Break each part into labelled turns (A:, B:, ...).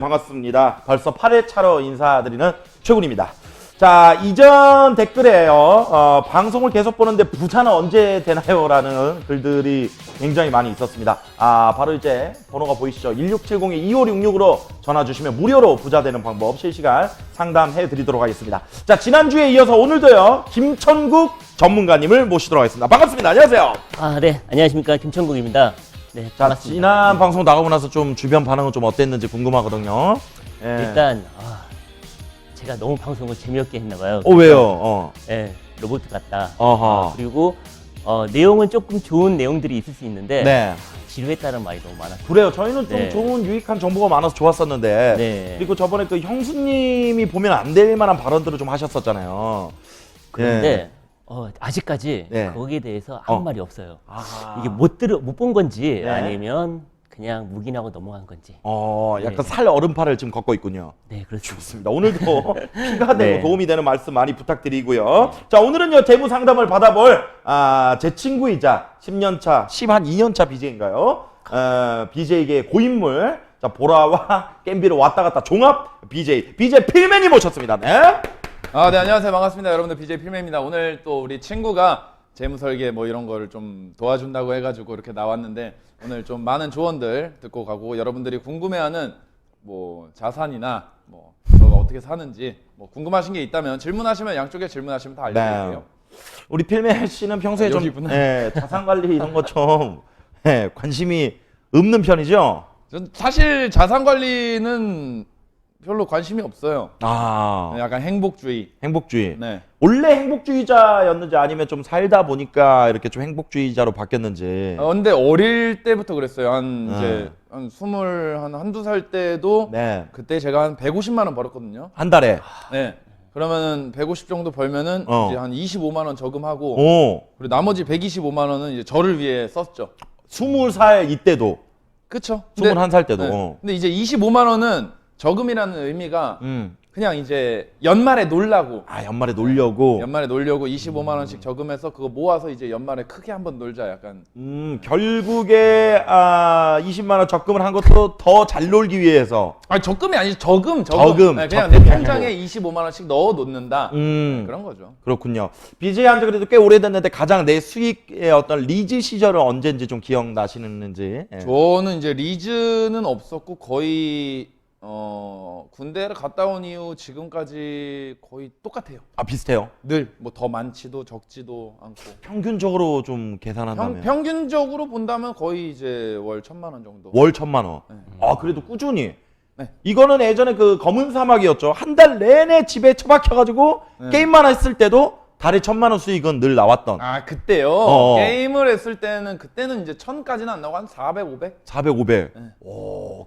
A: 반갑습니다. 벌써 8회차로 인사드리는 최군입니다. 자, 이전 댓글에요. 방송을 계속 보는데 부자는 언제 되나요? 라는 글들이 굉장히 많이 있었습니다. 바로 이제 번호가 보이시죠? 1670-2566으로 전화 주시면 무료로 부자 되는 방법 실시간 상담해 드리도록 하겠습니다. 자, 지난주에 이어서 오늘도요. 김천국 전문가님을 모시도록 하겠습니다. 반갑습니다. 안녕하세요.
B: 네. 안녕하십니까. 김천국입니다. 네,
A: 자,
B: 반갑습니다.
A: 지난 방송 나가고 나서 좀 주변 반응은 좀 어땠는지 궁금하거든요. 예.
B: 일단 제가 너무 방송을 재미없게 했나 봐요.
A: 왜요?
B: 네, 로봇 같다.
A: 어허.
B: 그리고 내용은 조금 좋은 내용들이 있을 수 있는데
A: 네.
B: 지루했다는 말이 너무 많았어요.
A: 그래요. 저희는 좀
B: 네.
A: 좋은 유익한 정보가 많아서 좋았었는데
B: 네.
A: 그리고 저번에 그 형수님이 보면 안 될 만한 발언들을 좀 하셨었잖아요.
B: 그런데 아직까지
A: 네.
B: 거기에 대해서 아무 말이 없어요.
A: 아하.
B: 이게 못 본 건지
A: 네.
B: 아니면 그냥 묵인하고 넘어간 건지.
A: 약간
B: 네.
A: 살 얼음팔을 지금 걷고 있군요.
B: 네, 그렇습니다.
A: 좋습니다. 오늘도 피가 되고
B: 네.
A: 도움이 되는 말씀 많이 부탁드리고요. 자, 오늘은요 재무 상담을 받아볼 제 친구이자 10년차, 12년차 BJ인가요? BJ계 고인물, 자 보라와 겜비로 왔다 갔다 종합 BJ 필맨이 모셨습니다. 네.
C: 네, 안녕하세요. 반갑습니다. 여러분들 BJ 필매입니다. 오늘 또 우리 친구가 재무 설계 뭐 이런 거를 좀 도와준다고 해가지고 이렇게 나왔는데 오늘 좀 많은 조언들 듣고 가고 여러분들이 궁금해하는 뭐 자산이나 뭐 저가 어떻게 사는지 뭐 궁금하신 게 있다면 질문하시면 양쪽에 질문하시면 다 알려드릴게요.
A: 우리 필맨 씨는 평소에 좀
C: 여기구나.
A: 자산 관리 이런 것 좀 관심이 없는 편이죠?
C: 전 사실 자산 관리는 별로 관심이 없어요. 약간 행복주의.
A: 행복주의.
C: 네.
A: 원래 행복주의자였는지 아니면 좀 살다 보니까 이렇게 좀 행복주의자로 바뀌었는지.
C: 근데 어릴 때부터 그랬어요. 이제 한두 살 때도
A: 네.
C: 그때 제가 한 150만 원 벌었거든요.
A: 한 달에.
C: 네. 그러면은 150 정도 벌면은 이제 한 25만 원 저금하고 그리고 나머지 125만 원은 이제 저를 위해 썼죠.
A: 20살 이때도.
C: 그쵸?
A: 21살 때도.
C: 네. 근데 이제 25만 원은 저금이라는 의미가 그냥 이제 연말에 놀라고
A: 연말에 놀려고.
C: 연말에 놀려고 25만 원씩 저금해서 그거 모아서 이제 연말에 크게 한번 놀자 약간.
A: 결국에 20만 원 적금을 한 것도 더 잘 놀기 위해서.
C: 적금이 아니죠. 저금.
A: 저금.
C: 네, 그냥
A: 적금이
C: 내 통장에
A: 아니고.
C: 25만 원씩 넣어 놓는다. 그런 거죠.
A: 그렇군요. BJ 한지 그래도 꽤 오래됐는데 가장 내 수익의 어떤 리즈 시절은 언제인지 좀 기억나시는지. 예.
C: 저는 이제 리즈는 없었고 거의 군대를 갔다 온 이후 지금까지 거의 똑같아요.
A: 비슷해요.
C: 늘 뭐 더 많지도 적지도 않고.
A: 평균적으로 좀 계산한다면.
C: 평균적으로 본다면 거의 이제 월 1,000만 원 정도.
A: 월 1,000만 원.
C: 네.
A: 그래도 꾸준히.
C: 네.
A: 이거는 예전에 그 검은 사막이었죠. 한 달 내내 집에 처박혀가지고
C: 네.
A: 게임만 했을 때도 달에 1,000만 원 수익은 늘 나왔던.
C: 그때요. 게임을 했을 때는 그때는 이제 1,000까지는 안 나오고 한 400, 500?
A: 400, 500.
C: 네.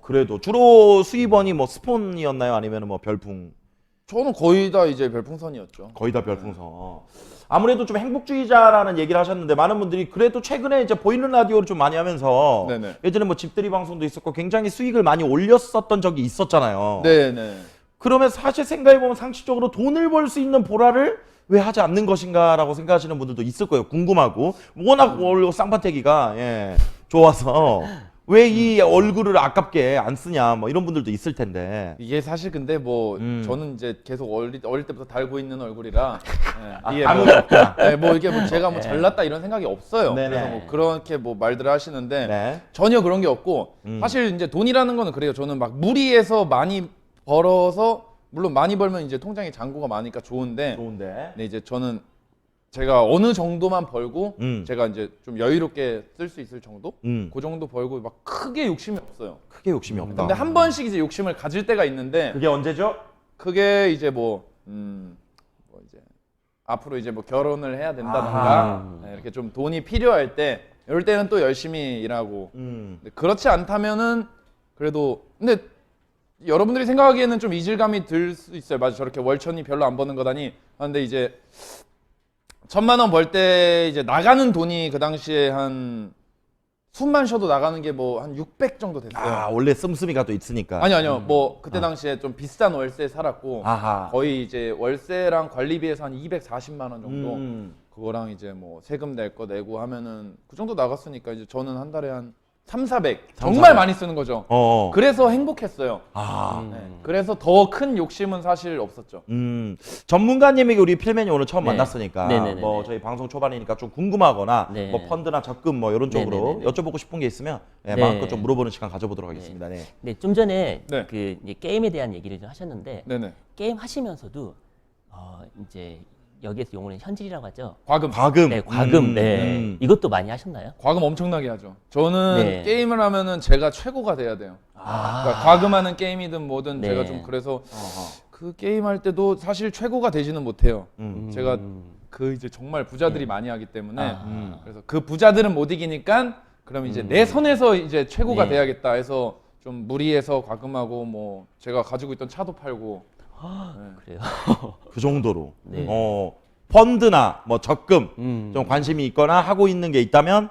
A: 그래도 주로 수입원이 뭐 스폰이었나요? 아니면 뭐 별풍?
C: 저는 거의 다 이제 별풍선이었죠.
A: 거의 다 별풍선. 아무래도 좀 행복주의자라는 얘기를 하셨는데 많은 분들이 그래도 최근에 이제 보이는 라디오를 좀 많이 하면서
C: 네네.
A: 예전에 뭐 집들이 방송도 있었고 굉장히 수익을 많이 올렸었던 적이 있었잖아요.
C: 네네.
A: 그러면 사실 생각해보면 상식적으로 돈을 벌 수 있는 보라를 왜 하지 않는 것인가라고 생각하시는 분들도 있을 거예요. 궁금하고 워낙 쌍판태기가 좋아서 왜 이 얼굴을 아깝게 안 쓰냐 뭐 이런 분들도 있을 텐데.
C: 이게 사실 근데 뭐 저는 이제 계속 어릴 때부터 달고 있는 얼굴이라 이게
A: 감흥이
C: 뭐,
A: 없구나.
C: 뭐 이게 뭐 제가 뭐 잘났다 이런 생각이 없어요.
A: 네네.
C: 그래서 뭐 그렇게 뭐 말들을 하시는데
A: 네.
C: 전혀 그런 게 없고 사실 이제 돈이라는 거는 그래요. 저는 막 무리해서 많이 벌어서 물론 많이 벌면 이제 통장에 잔고가 많으니까 좋은데 근데 이제 저는 제가 어느 정도만 벌고 제가 이제 좀 여유롭게 쓸 수 있을 정도? 그 정도 벌고 막 크게 욕심이 없어요.
A: 크게 욕심이 없다.
C: 근데 한 번씩 이제 욕심을 가질 때가 있는데
A: 그게 언제죠?
C: 그게 이제 뭐 이제 앞으로 이제 뭐 결혼을 해야 된다던가 이렇게 좀 돈이 필요할 때 이럴 때는 또 열심히 일하고 근데 그렇지 않다면은 그래도 근데 여러분들이 생각하기에는 좀 이질감이 들 수 있어요. 맞아, 저렇게 월천이 별로 안 버는 거다니. 근데 이제 1,000만 원 벌 때 이제 나가는 돈이 그 당시에 한 숨만 쉬어도 나가는 게 뭐 한 600 정도 됐어요.
A: 원래 씀씀이가 또 있으니까.
C: 아니요. 뭐 그때 당시에 좀 비싼 월세 살았고
A: 아하.
C: 거의 이제 월세랑 관리비에서 한 240만 원 정도. 그거랑 이제 뭐 세금 낼 거 내고 하면은 그 정도 나갔으니까 이제 저는 한 달에 한 3, 400
A: 3,
C: 정말
A: 400.
C: 많이 쓰는 거죠.
A: 어.
C: 그래서 행복했어요.
A: 아.
C: 네. 그래서 더 큰 욕심은 사실 없었죠.
A: 전문가님에게 우리 필맨이 오늘 처음
B: 네.
A: 만났으니까
B: 네네네네.
A: 뭐 저희 방송 초반이니까 좀 궁금하거나
B: 네.
A: 뭐 펀드나 적금 뭐 이런 쪽으로
B: 네네네네.
A: 여쭤보고 싶은 게 있으면 네,
B: 네.
A: 마음껏 좀 물어보는 시간 가져보도록 하겠습니다. 네.
B: 네, 좀 전에
C: 네.
B: 그 이제 게임에 대한 얘기를 좀 하셨는데
C: 네네.
B: 게임 하시면서도 이제 여기에서 용어는 현질이라고 하죠.
A: 과금.
B: 네, 과금. 네. 이것도 많이 하셨나요?
C: 과금 엄청나게 하죠. 저는
B: 네.
C: 게임을 하면은 제가 최고가 돼야 돼요. 그러니까 과금하는 게임이든 뭐든
B: 네.
C: 제가 좀 그래서
A: 어허.
C: 그 게임 할 때도 사실 최고가 되지는 못해요. 제가 그 이제 정말 부자들이 많이 하기 때문에 그래서 그 부자들은 못 이기니까 그럼 이제 내 선에서 이제 최고가
B: 네.
C: 돼야겠다 해서 좀 무리해서 과금하고 뭐 제가 가지고 있던 차도 팔고
B: 그래요.
A: 그 정도로.
B: 네.
A: 펀드나 뭐 적금 좀 관심이 있거나 하고 있는 게 있다면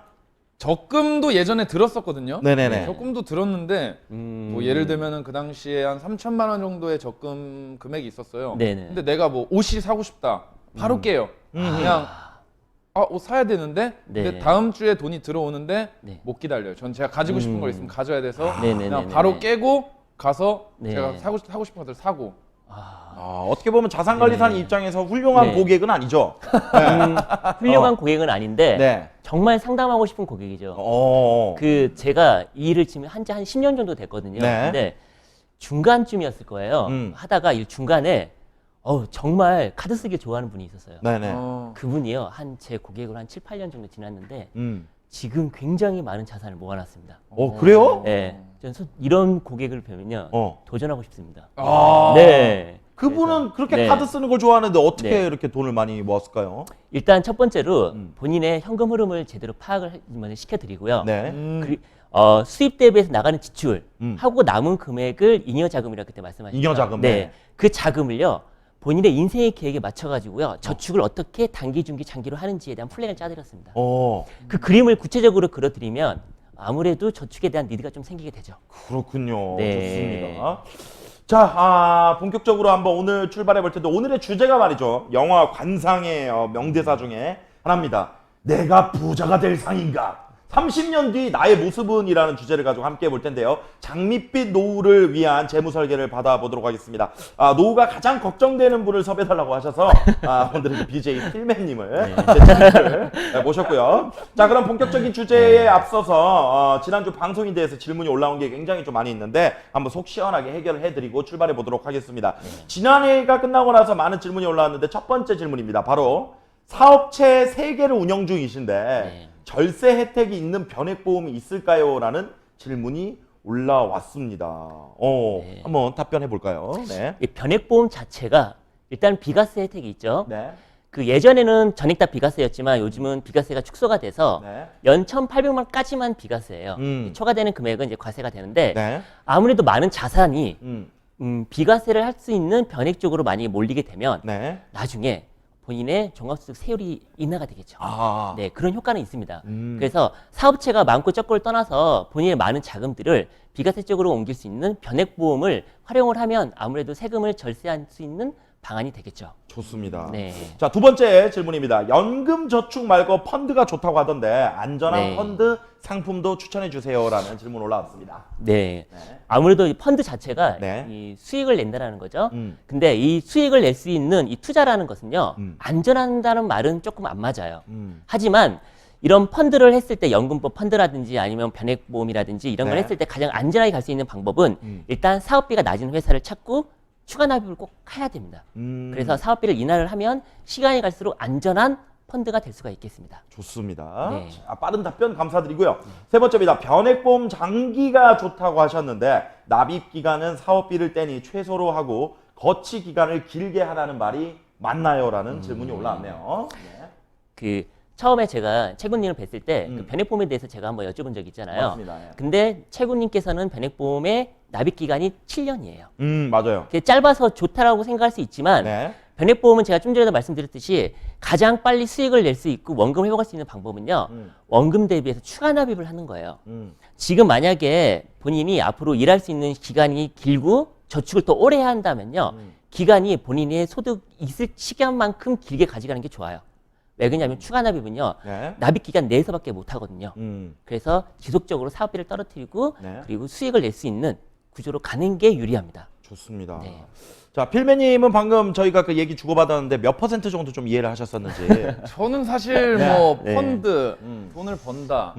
C: 적금도 예전에 들었었거든요.
A: 네네네.
C: 적금도 들었는데 뭐 예를 들면은 그 당시에 한 3천만 원 정도의 적금 금액이 있었어요.
B: 네네.
C: 근데 내가 뭐 옷이 사고 싶다. 바로 깨요. 그냥 옷 사야 되는데
B: 네.
C: 근데 다음 주에 돈이 들어오는데
B: 네.
C: 못 기다려요. 전 제가 가지고 싶은 거 있으면 가져야 돼서
B: 네네네네.
C: 그냥 바로 깨고 가서
B: 네.
C: 제가 사고 싶은 것들 사고.
A: 어떻게 보면 자산관리사님 입장에서 훌륭한
B: 네.
A: 고객은 아니죠.
B: 훌륭한 고객은 아닌데
A: 네.
B: 정말 상담하고 싶은 고객이죠. 그 제가 이 일을 지금 한 지 한 10년 정도 됐거든요.
A: 네.
B: 근데 중간쯤이었을 거예요. 하다가 일 중간에 정말 카드 쓰기 좋아하는 분이 있었어요.
A: 네네.
B: 그분이요. 제 고객으로 한 7, 8년 정도 지났는데
A: 음.
B: 지금 굉장히 많은 자산을 모아놨습니다.
A: 그래요?
B: 네. 저는 이런 고객을 뵈면요. 도전하고 싶습니다.
C: 아.
B: 네.
A: 그분은 그렇게
B: 네.
A: 카드 쓰는 걸 좋아하는데 어떻게
B: 네.
A: 이렇게 돈을 많이 모았을까요?
B: 일단 첫 번째로 본인의 현금 흐름을 제대로 파악을 시켜드리고요.
A: 네.
B: 수입 대비해서 나가는 지출 하고 남은 금액을 잉여 자금이라고 그때 말씀하셨죠.
A: 잉여 자금,
B: 네.
A: 네.
B: 그 자금을요. 본인의 인생의 계획에 맞춰가지고요. 저축을 어떻게 단기, 중기, 장기로 하는지에 대한 플랜을 짜드렸습니다. 그 그림을 구체적으로 그려드리면 아무래도 저축에 대한 니드가 좀 생기게 되죠.
A: 그렇군요.
B: 네.
A: 좋습니다. 자, 본격적으로 한번 오늘 출발해 볼 텐데 오늘의 주제가 말이죠. 영화 관상의 명대사 중에 하나입니다. 내가 부자가 될 상인가? 30년 뒤 나의 모습은이라는 주제를 가지고 함께 해볼 텐데요. 장밋빛 노후를 위한 재무 설계를 받아보도록 하겠습니다. 노후가 가장 걱정되는 분을 섭외해달라고 하셔서 오늘은 BJ 필맨님을 모셨고요. 자, 그럼 본격적인 주제에 앞서서 지난주 방송에 대해서 질문이 올라온 게 굉장히 좀 많이 있는데 한번 속 시원하게 해결을 해드리고 출발해 보도록 하겠습니다. 지난해가 끝나고 나서 많은 질문이 올라왔는데 첫 번째 질문입니다. 바로 사업체 3개를 운영 중이신데 절세 혜택이 있는 변액보험이 있을까요? 라는 질문이 올라왔습니다. 한번 답변해 볼까요? 네.
B: 이 변액보험 자체가 일단 비과세 혜택이 있죠.
A: 네.
B: 그 예전에는 전액 다 비과세였지만 요즘은 비과세가 축소가 돼서
A: 네.
B: 연 1,800만까지만 비과세예요. 초과되는 금액은 이제 과세가 되는데
A: 네.
B: 아무래도 많은 자산이 비과세를 할 수 있는 변액 쪽으로 많이 몰리게 되면
A: 네.
B: 나중에 본인의 종합소득 세율이 인하가 되겠죠.
A: 아.
B: 네, 그런 효과는 있습니다. 그래서 사업체가 많고 적고를 떠나서 본인의 많은 자금들을 비과세 쪽으로 옮길 수 있는 변액보험을 활용을 하면 아무래도 세금을 절세할 수 있는 방안이 되겠죠.
A: 좋습니다.
B: 네.
A: 자, 두 번째 질문입니다. 연금 저축 말고 펀드가 좋다고 하던데 안전한
B: 네.
A: 펀드 상품도 추천해 주세요라는 질문 올라왔습니다.
B: 네. 아무래도 이 펀드 자체가
A: 네.
B: 이 수익을 낸다라는 거죠. 근데 이 수익을 낼 수 있는 이 투자라는 것은요, 안전한다는 말은 조금 안 맞아요. 하지만 이런 펀드를 했을 때 연금법 펀드라든지 아니면 변액보험이라든지 이런 걸
A: 네.
B: 했을 때 가장 안전하게 갈 수 있는 방법은 일단 사업비가 낮은 회사를 찾고 추가 납입을 꼭 해야 됩니다. 그래서 사업비를 인하를 하면 시간이 갈수록 안전한 펀드가 될 수가 있겠습니다.
A: 좋습니다.
B: 네.
A: 자, 빠른 답변 감사드리고요. 세 번째입니다. 변액보험 장기가 좋다고 하셨는데 납입 기간은 사업비를 떼니 최소로 하고 거치 기간을 길게 하라는 말이 맞나요?라는 질문이 올라왔네요. 네.
B: 그 처음에 제가 최군님을 뵀을 때 그 변액보험에 대해서 제가 한번 여쭤본 적이 있잖아요.
A: 맞습니다. 예.
B: 근데 최군님께서는 변액보험의 납입 기간이 7년이에요.
A: 맞아요.
B: 그게 짧아서 좋다라고 생각할 수 있지만
A: 네.
B: 변액보험은 제가 좀 전에도 말씀드렸듯이 가장 빨리 수익을 낼 수 있고 원금 회복할 수 있는 방법은요. 원금 대비해서 추가 납입을 하는 거예요. 지금 만약에 본인이 앞으로 일할 수 있는 기간이 길고 저축을 더 오래 해야 한다면요. 기간이 본인의 소득 있을 시간만큼 길게 가져가는 게 좋아요. 왜 그러냐면 추가 납입은요.
A: 네.
B: 납입 기간 내에서밖에 못 하거든요. 그래서 지속적으로 사업비를 떨어뜨리고
A: 네.
B: 그리고 수익을 낼 수 있는 구조로 가는 게 유리합니다.
A: 좋습니다.
B: 네.
A: 자, 필매님은 방금 저희가 그 얘기 주고받았는데 몇 퍼센트 정도 좀 이해를 하셨었는지.
C: 저는 사실 뭐
B: 네.
C: 펀드 돈을 번다.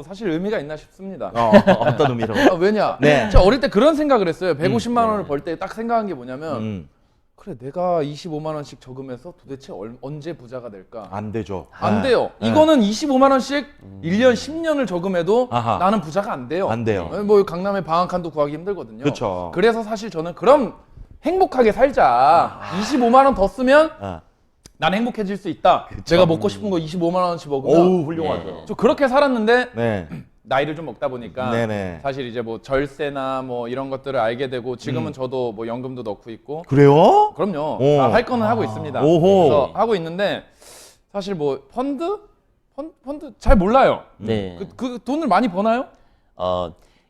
C: 사실 의미가 있나 싶습니다.
A: 어떤 의미로?
C: 왜냐?
A: 네.
C: 제가 어릴 때 그런 생각을 했어요. 150만 원을 벌 때 딱 생각한 게 뭐냐면 그래 내가 25만 원씩 저금해서 도대체 언제 부자가 될까?
A: 안 되죠.
C: 안 돼요.
A: 네.
C: 이거는 25만 원씩 1년 10년을 저금해도
A: 아하.
C: 나는 부자가 안 돼요.
A: 안 돼요.
C: 뭐 강남에 방 한 칸도 구하기 힘들거든요.
A: 그쵸.
C: 그래서 사실 저는 그럼 행복하게 살자. 25만 원 더 쓰면
A: 아.
C: 난 행복해질 수 있다. 내가 먹고 싶은 거 25만 원어치 먹으면
A: 어우, 훌륭하죠.
B: 네.
C: 저 그렇게 살았는데
A: 네.
C: 나이를 좀 먹다 보니까
A: 네네.
C: 사실 이제 뭐 절세나 뭐 이런 것들을 알게 되고 지금은 저도 뭐 연금도 넣고 있고
A: 그래요?
C: 그럼요.
A: 오.
C: 할 거는 하고 있습니다.
A: 오호.
C: 그래서 하고 있는데 사실 뭐 펀드 잘 몰라요.
B: 네.
C: 그 돈을 많이 버나요?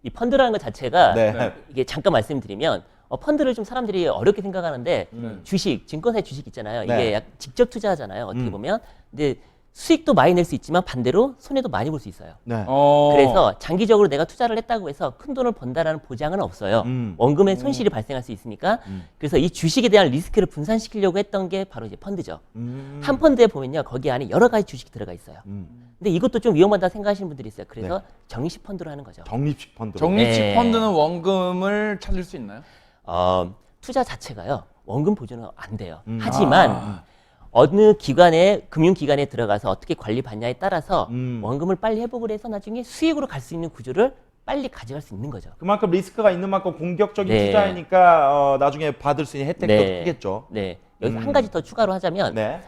B: 이 펀드라는 것 자체가
A: 네.
B: 이게 잠깐 말씀드리면 펀드를 좀 사람들이 어렵게 생각하는데 주식, 증권사의 주식 있잖아요.
A: 네.
B: 이게 직접 투자하잖아요. 어떻게 보면. 근데 수익도 많이 낼 수 있지만 반대로 손해도 많이 볼 수 있어요.
A: 네.
B: 그래서 장기적으로 내가 투자를 했다고 해서 큰 돈을 번다라는 보장은 없어요. 원금의 손실이 발생할 수 있으니까. 그래서 이 주식에 대한 리스크를 분산시키려고 했던 게 바로 이제 펀드죠. 한 펀드에 보면요. 거기 안에 여러 가지 주식이 들어가 있어요. 근데 이것도 좀 위험하다 생각하시는 분들이 있어요. 그래서 적립식 펀드로 하는 거죠.
A: 적립식 펀드.
C: 적립식
B: 네.
C: 펀드는 원금을 찾을 수 있나요?
B: 투자 자체가요. 원금 보존은 안 돼요. 하지만 어느 기관에 금융기관에 들어가서 어떻게 관리받냐에 따라서 원금을 빨리 회복을 해서 나중에 수익으로 갈 수 있는 구조를 빨리 가져갈 수 있는 거죠.
A: 그만큼 리스크가 있는 만큼 공격적인
B: 네.
A: 투자이니까 나중에 받을 수 있는 혜택도
B: 네.
A: 크겠죠.
B: 네. 여기서 한 가지 더 추가로 하자면
A: 네.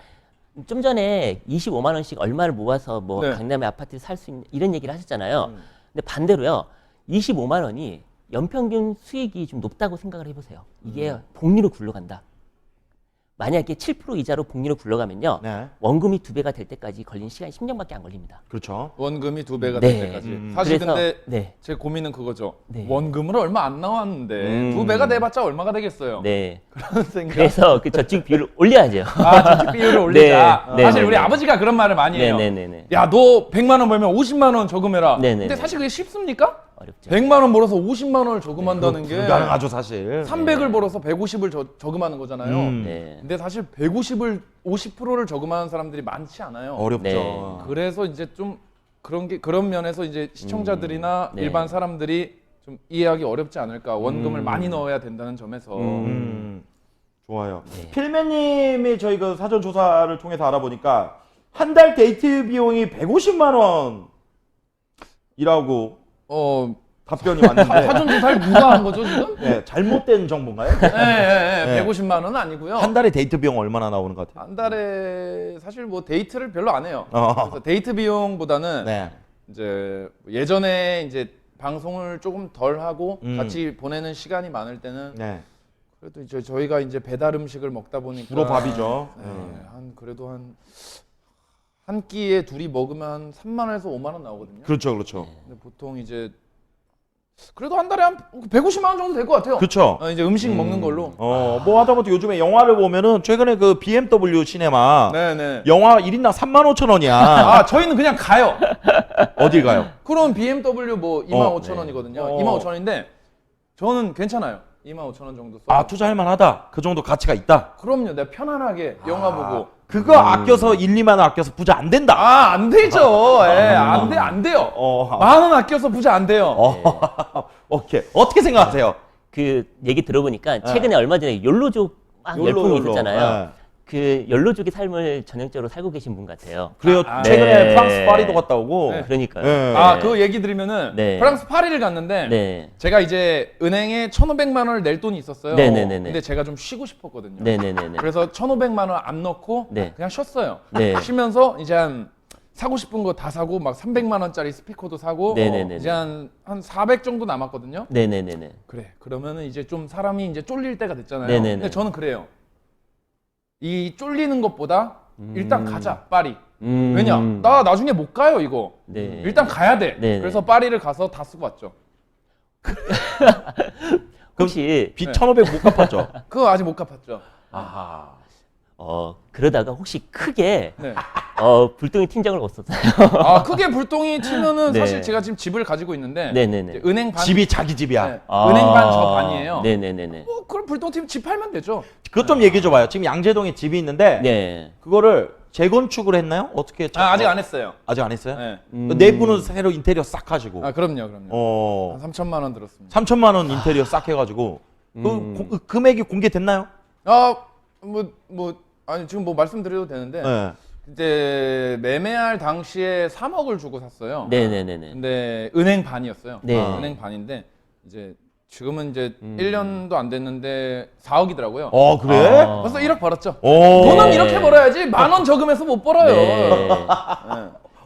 B: 좀 전에 25만 원씩 얼마를 모아서 뭐
C: 네.
B: 강남에 아파트를 살 수 있는 이런 얘기를 하셨잖아요. 근데 반대로요. 25만 원이 연평균 수익이 좀 높다고 생각을 해보세요. 이게 복리로 굴러간다. 만약에 7% 이자로 복리로 굴러가면요.
A: 네.
B: 원금이 2배가 될 때까지 걸리는 시간이 10년밖에 안 걸립니다.
A: 그렇죠.
C: 원금이 2배가
B: 네.
C: 될 때까지. 사실
B: 그래서,
C: 근데
B: 네.
C: 제 고민은 그거죠.
B: 네.
C: 원금을 얼마 안 나왔는데 2배가 돼봤자 얼마가 되겠어요.
B: 네.
C: 그런 생각.
B: 그래서 그 저축 비율을 올려야죠.
C: 저축 비율을 올리자.
B: 네.
C: 사실
B: 네.
C: 우리 아버지가 그런 말을 많이 해요.
B: 네네네.
C: 야, 너 100만 원 벌면 50만 원 저금해라.
B: 네네네.
C: 근데 사실 그게 쉽습니까?
B: 어렵죠.
C: 100만 원 벌어서 50만 원을 저금한다는 게
A: 불가능하죠, 사실.
C: 300을 벌어서 150을 저금하는 거잖아요.
B: 네.
C: 근데 사실 150을 50%를 저금하는 사람들이 많지 않아요.
A: 어렵죠.
B: 네.
C: 그래서 이제 좀 그런 면에서 이제 시청자들이나
B: 네.
C: 일반 사람들이 좀 이해하기 어렵지 않을까. 원금을 많이 넣어야 된다는 점에서.
A: 좋아요.
B: 네.
A: 필매님이 저희 그 사전 조사를 통해서 알아보니까 한 달 데이트 비용이 150만 원이라고 답변이 왔는데
C: 사전 조사를 누가 한 거죠 지금?
A: 네, 잘못된 정보인가요?
C: 네. 150만 원은 아니고요.
A: 한 달에 데이트 비용 얼마나 나오는 것 같아요?
C: 한 달에 사실 뭐 데이트를 별로 안 해요.
A: 어.
C: 그래서 데이트 비용보다는
A: 네.
C: 이제 예전에 이제 방송을 조금 덜 하고 같이 보내는 시간이 많을 때는
A: 네.
C: 그래도 이제 저희가 이제 배달 음식을 먹다 보니까
A: 주로 밥이죠.
C: 네, 그래도 한 끼에 둘이 먹으면 한 3만 원에서 5만 원 나오거든요.
A: 그렇죠, 그렇죠.
C: 근데 보통 이제 그래도 한 달에 한 150만 원 정도 될 것 같아요.
A: 그렇죠.
C: 이제 음식 먹는 걸로.
A: 뭐 하다못해 요즘에 영화를 보면은 최근에 그 BMW 시네마
C: 네네.
A: 영화 1인당 35,000원이야.
C: 저희는 그냥 가요.
A: 어딜 가요?
C: 그럼 BMW 뭐 25,000원이거든요.
A: 네.
C: 25,000원인데 저는 괜찮아요. 25,000원 정도 써.
A: 아, 투자할 만하다. 그 정도 가치가 있다.
C: 그럼요. 내가 편안하게 영화 보고.
A: 그거 아껴서 1, 2만 원 아껴서 부자 안 된다.
C: 안 되죠. 안 돼요. 10,000원 아껴서 부자 안 돼요.
A: 오케이. 어떻게 생각하세요?
B: 그 얘기 들어보니까 최근에 얼마 전에 욜로족 막
A: 욜로,
B: 열풍이
A: 욜로.
B: 있었잖아요.
A: 네.
B: 그 욜로족의 삶을 전형적으로 살고 계신 분 같아요.
A: 그래요.
C: 아,
A: 최근에
B: 네.
A: 프랑스 파리도 갔다 오고.
C: 네.
B: 그러니까요.
A: 네.
C: 그 얘기 들으면은
B: 네.
C: 프랑스 파리를 갔는데
B: 네.
C: 제가 이제 은행에 1,500만 원을 낼 돈이 있었어요.
B: 네네네네.
C: 근데 제가 좀 쉬고 싶었거든요.
B: 네네네네.
C: 그래서 1,500만 원 안 넣고
B: 네.
C: 그냥 쉬었어요.
B: 네.
C: 쉬면서 이제 한 사고 싶은 거 다 사고 막 300만 원짜리 스피커도 사고
B: 네네네네.
C: 이제 한 400 정도 남았거든요.
B: 네네네네.
C: 그래. 그러면은 이제 좀 사람이 이제 쫄릴 때가 됐잖아요.
B: 네네네.
C: 근데 저는 그래요. 이 쫄리는 것보다 일단 가자 파리. 왜냐? 나 나중에 못 가요 이거.
B: 네.
C: 일단 가야 돼.
B: 네네.
C: 그래서 파리를 가서 다 쓰고 왔죠.
B: 혹시
A: 빚 1,500 못 갚았죠.
C: 그거 아직 못 갚았죠.
A: 아하.
B: 그러다가 혹시 크게
C: 네.
B: 불똥이 튄 적은 없었어요.
C: 아 크게 불똥이 튀면은
B: 네.
C: 사실 제가 지금 집을 가지고 있는데
B: 네네네.
C: 은행 반
A: 집이 자기 집이야.
C: 네. 은행 반 저 반이에요.
B: 네네네네.
C: 뭐 그럼 불똥 튀면 집 팔면 되죠.
A: 그것 좀 얘기해 줘봐요. 지금 양재동에 집이 있는데
B: 네.
A: 그거를 재건축을 했나요? 어떻게?
C: 아직 안 했어요.
A: 아직 안 했어요?
C: 네.
A: 내부는 새로 인테리어 싹 하시고.
C: 아 그럼요. 한 3천만 원 들었습니다.
A: 3천만 원 인테리어 싹 해가지고 그 금액이 공개됐나요?
C: 아니 지금 뭐 말씀드려도 되는데
A: 네.
C: 그때 매매할 당시에 3억을 주고 샀어요.
B: 네네네네.
C: 근데 은행 반이었어요.
B: 네.
C: 은행 반인데 이제 지금은 이제 1년도 안 됐는데 4억이더라고요.
A: 그래?
C: 벌써 1억 벌었죠.
A: 오.
C: 돈은 이렇게 벌어야지 10,000원 저금해서 못 벌어요.
B: 네.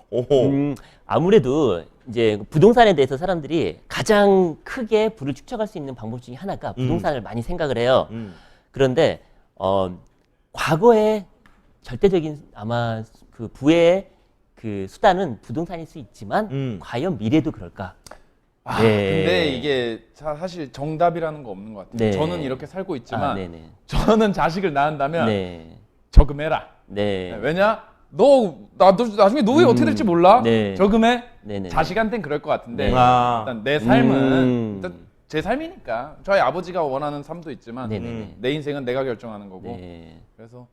A: 오.
B: 아무래도 이제 부동산에 대해서 사람들이 가장 크게 부를 축적할 수 있는 방법 중에 하나가 부동산을 많이 생각을 해요. 그런데 과거에 절대적인 아마 그 부의 그 수단은 부동산일 수 있지만 과연 미래도 그럴까?
C: 근데 이게 사실 정답이라는 거 없는 것 같아요.
B: 네.
C: 저는 이렇게 살고 있지만
B: 네네.
C: 저는 자식을 낳는다면
B: 네.
C: 저금해라.
B: 네.
C: 왜냐? 너 나중에 노후에 어떻게 될지 몰라.
B: 네.
C: 저금해.
B: 네네.
C: 자식한테는 그럴 것 같은데
B: 네.
C: 일단 내 삶은
B: 음.
C: 일단 제 삶이니까 저희 아버지가 원하는 삶도 있지만
B: 네네네.
C: 내 인생은 내가 결정하는 거고
B: 네.
C: 그래서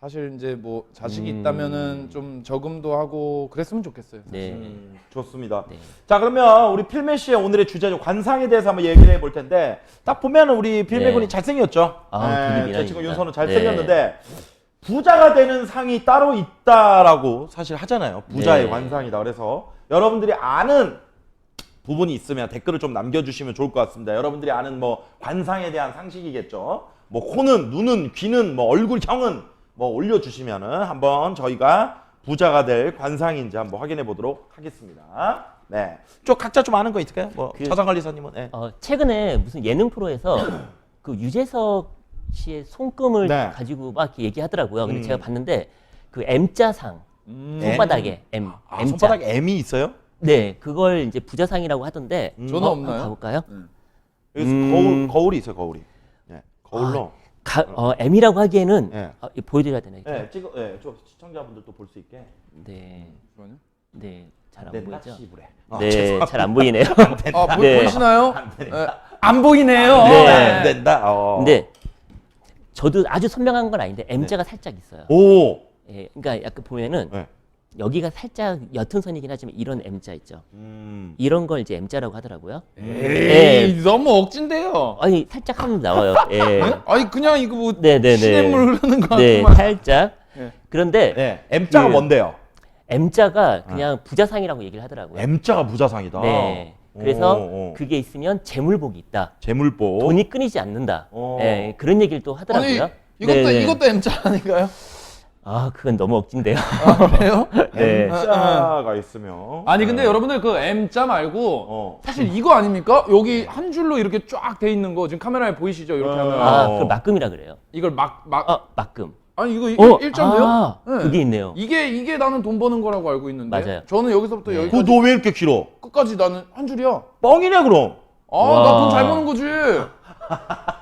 C: 사실 이제 뭐 자식이 있다면은 좀 저금도 하고 그랬으면 좋겠어요. 사실.
B: 네.
A: 좋습니다.
B: 네.
A: 자 그러면 우리 필메 씨의 오늘의 주제죠. 관상에 대해서 한번 얘기를 해볼 텐데 딱 보면은 우리 필메
B: 네.
A: 군이 잘생겼죠.
B: 되게
A: 제
B: 미남입니다.
A: 친구 윤서는 잘생겼는데 부자가 되는 상이 따로 있다라고 사실 하잖아요. 부자의
B: 네.
A: 관상이다. 그래서 여러분들이 아는 부분이 있으면 댓글을 좀 남겨주시면 좋을 것 같습니다. 여러분들이 아는 뭐 관상에 대한 상식이겠죠. 뭐 코는, 눈은, 귀는, 뭐 얼굴형은 뭐 올려주시면은 한번 저희가 부자가 될 관상인지 한번 확인해 보도록 하겠습니다. 네, 좀 각자 좀 아는 거 있을까요? 뭐 차장관리사님은? 네.
B: 최근에 무슨 예능 프로에서 그 유재석 씨의 손금을
A: 네.
B: 가지고 막 이렇게 얘기하더라고요. 근데 제가 봤는데 그 M자상 손바닥에 M,
A: 아,
B: M자.
A: 손바닥에 M이 있어요?
B: 네, 그걸 이제 부자상이라고 하던데.
C: 저는
B: 한번
C: 없나요?
B: 가볼까요?
A: 여기 거울이 있어요, 거울이. 네, 거울로.
B: M이라고 하기에는
A: 네.
B: 이거 보여드려야 되나요?
A: 네, 저 시청자분들도 볼 수 있게.
B: 네,
C: 잠시만요.
B: 네, 잘 안
A: 네,
B: 보이죠?
A: 씨부래.
B: 네, 잘 안 보이네요. 네.
C: 보이시나요? 안 보이네요.
B: 네.
A: 안 된다.
B: 근데 저도 아주 선명한 건 아닌데 M자가 살짝 있어요.
A: 오.
B: 예, 그러니까 약간 보면은
A: 네.
B: 여기가 살짝 옅은 선이긴 하지만 이런 M자 있죠. 이런 걸 이제 M자라고 하더라고요.
C: 에이, 너무 억진데요.
B: 아니 살짝 하면 나와요. 예.
C: 아니 그냥 이거 뭐
B: 네네네.
C: 시냇물 흐르는 거
B: 네,
C: 같구만.
B: 살짝.
C: 네.
B: 그런데
A: 네, M자가
B: 그-
A: 뭔데요?
B: M자가 그냥 부자상이라고 얘기를 하더라고요.
A: M자가 부자상이다.
B: 네. 그래서
A: 오.
B: 그게 있으면 재물복이 있다.
A: 재물보.
B: 돈이 끊이지 않는다. 예, 그런 얘기를 또
C: 아니
B: 하더라고요.
C: 이것도
B: 네네.
C: 이것도 M자 아닌가요?
B: 그건 너무 억진데요.
C: 그래요?
B: 네.
A: M자가 있으면.
C: 아니 근데 여러분들 그 M자 말고
A: 어.
C: 사실 이거 아닙니까? 여기 한 줄로 이렇게 쫙 돼 있는 거 지금 카메라에 보이시죠? 이렇게 하면
B: 그걸 막금이라 그래요.
C: 이걸 막
B: 막금.
C: 아니 이거 일자인데요? 네.
B: 그게 있네요.
C: 이게 나는 돈 버는 거라고 알고 있는데
B: 맞아요.
C: 저는 여기서부터
A: 그거
C: 여기까지
A: 너 왜 이렇게 길어?
C: 끝까지 나는 한 줄이야.
A: 뻥이네 그럼.
C: 나 돈 잘 버는 거지.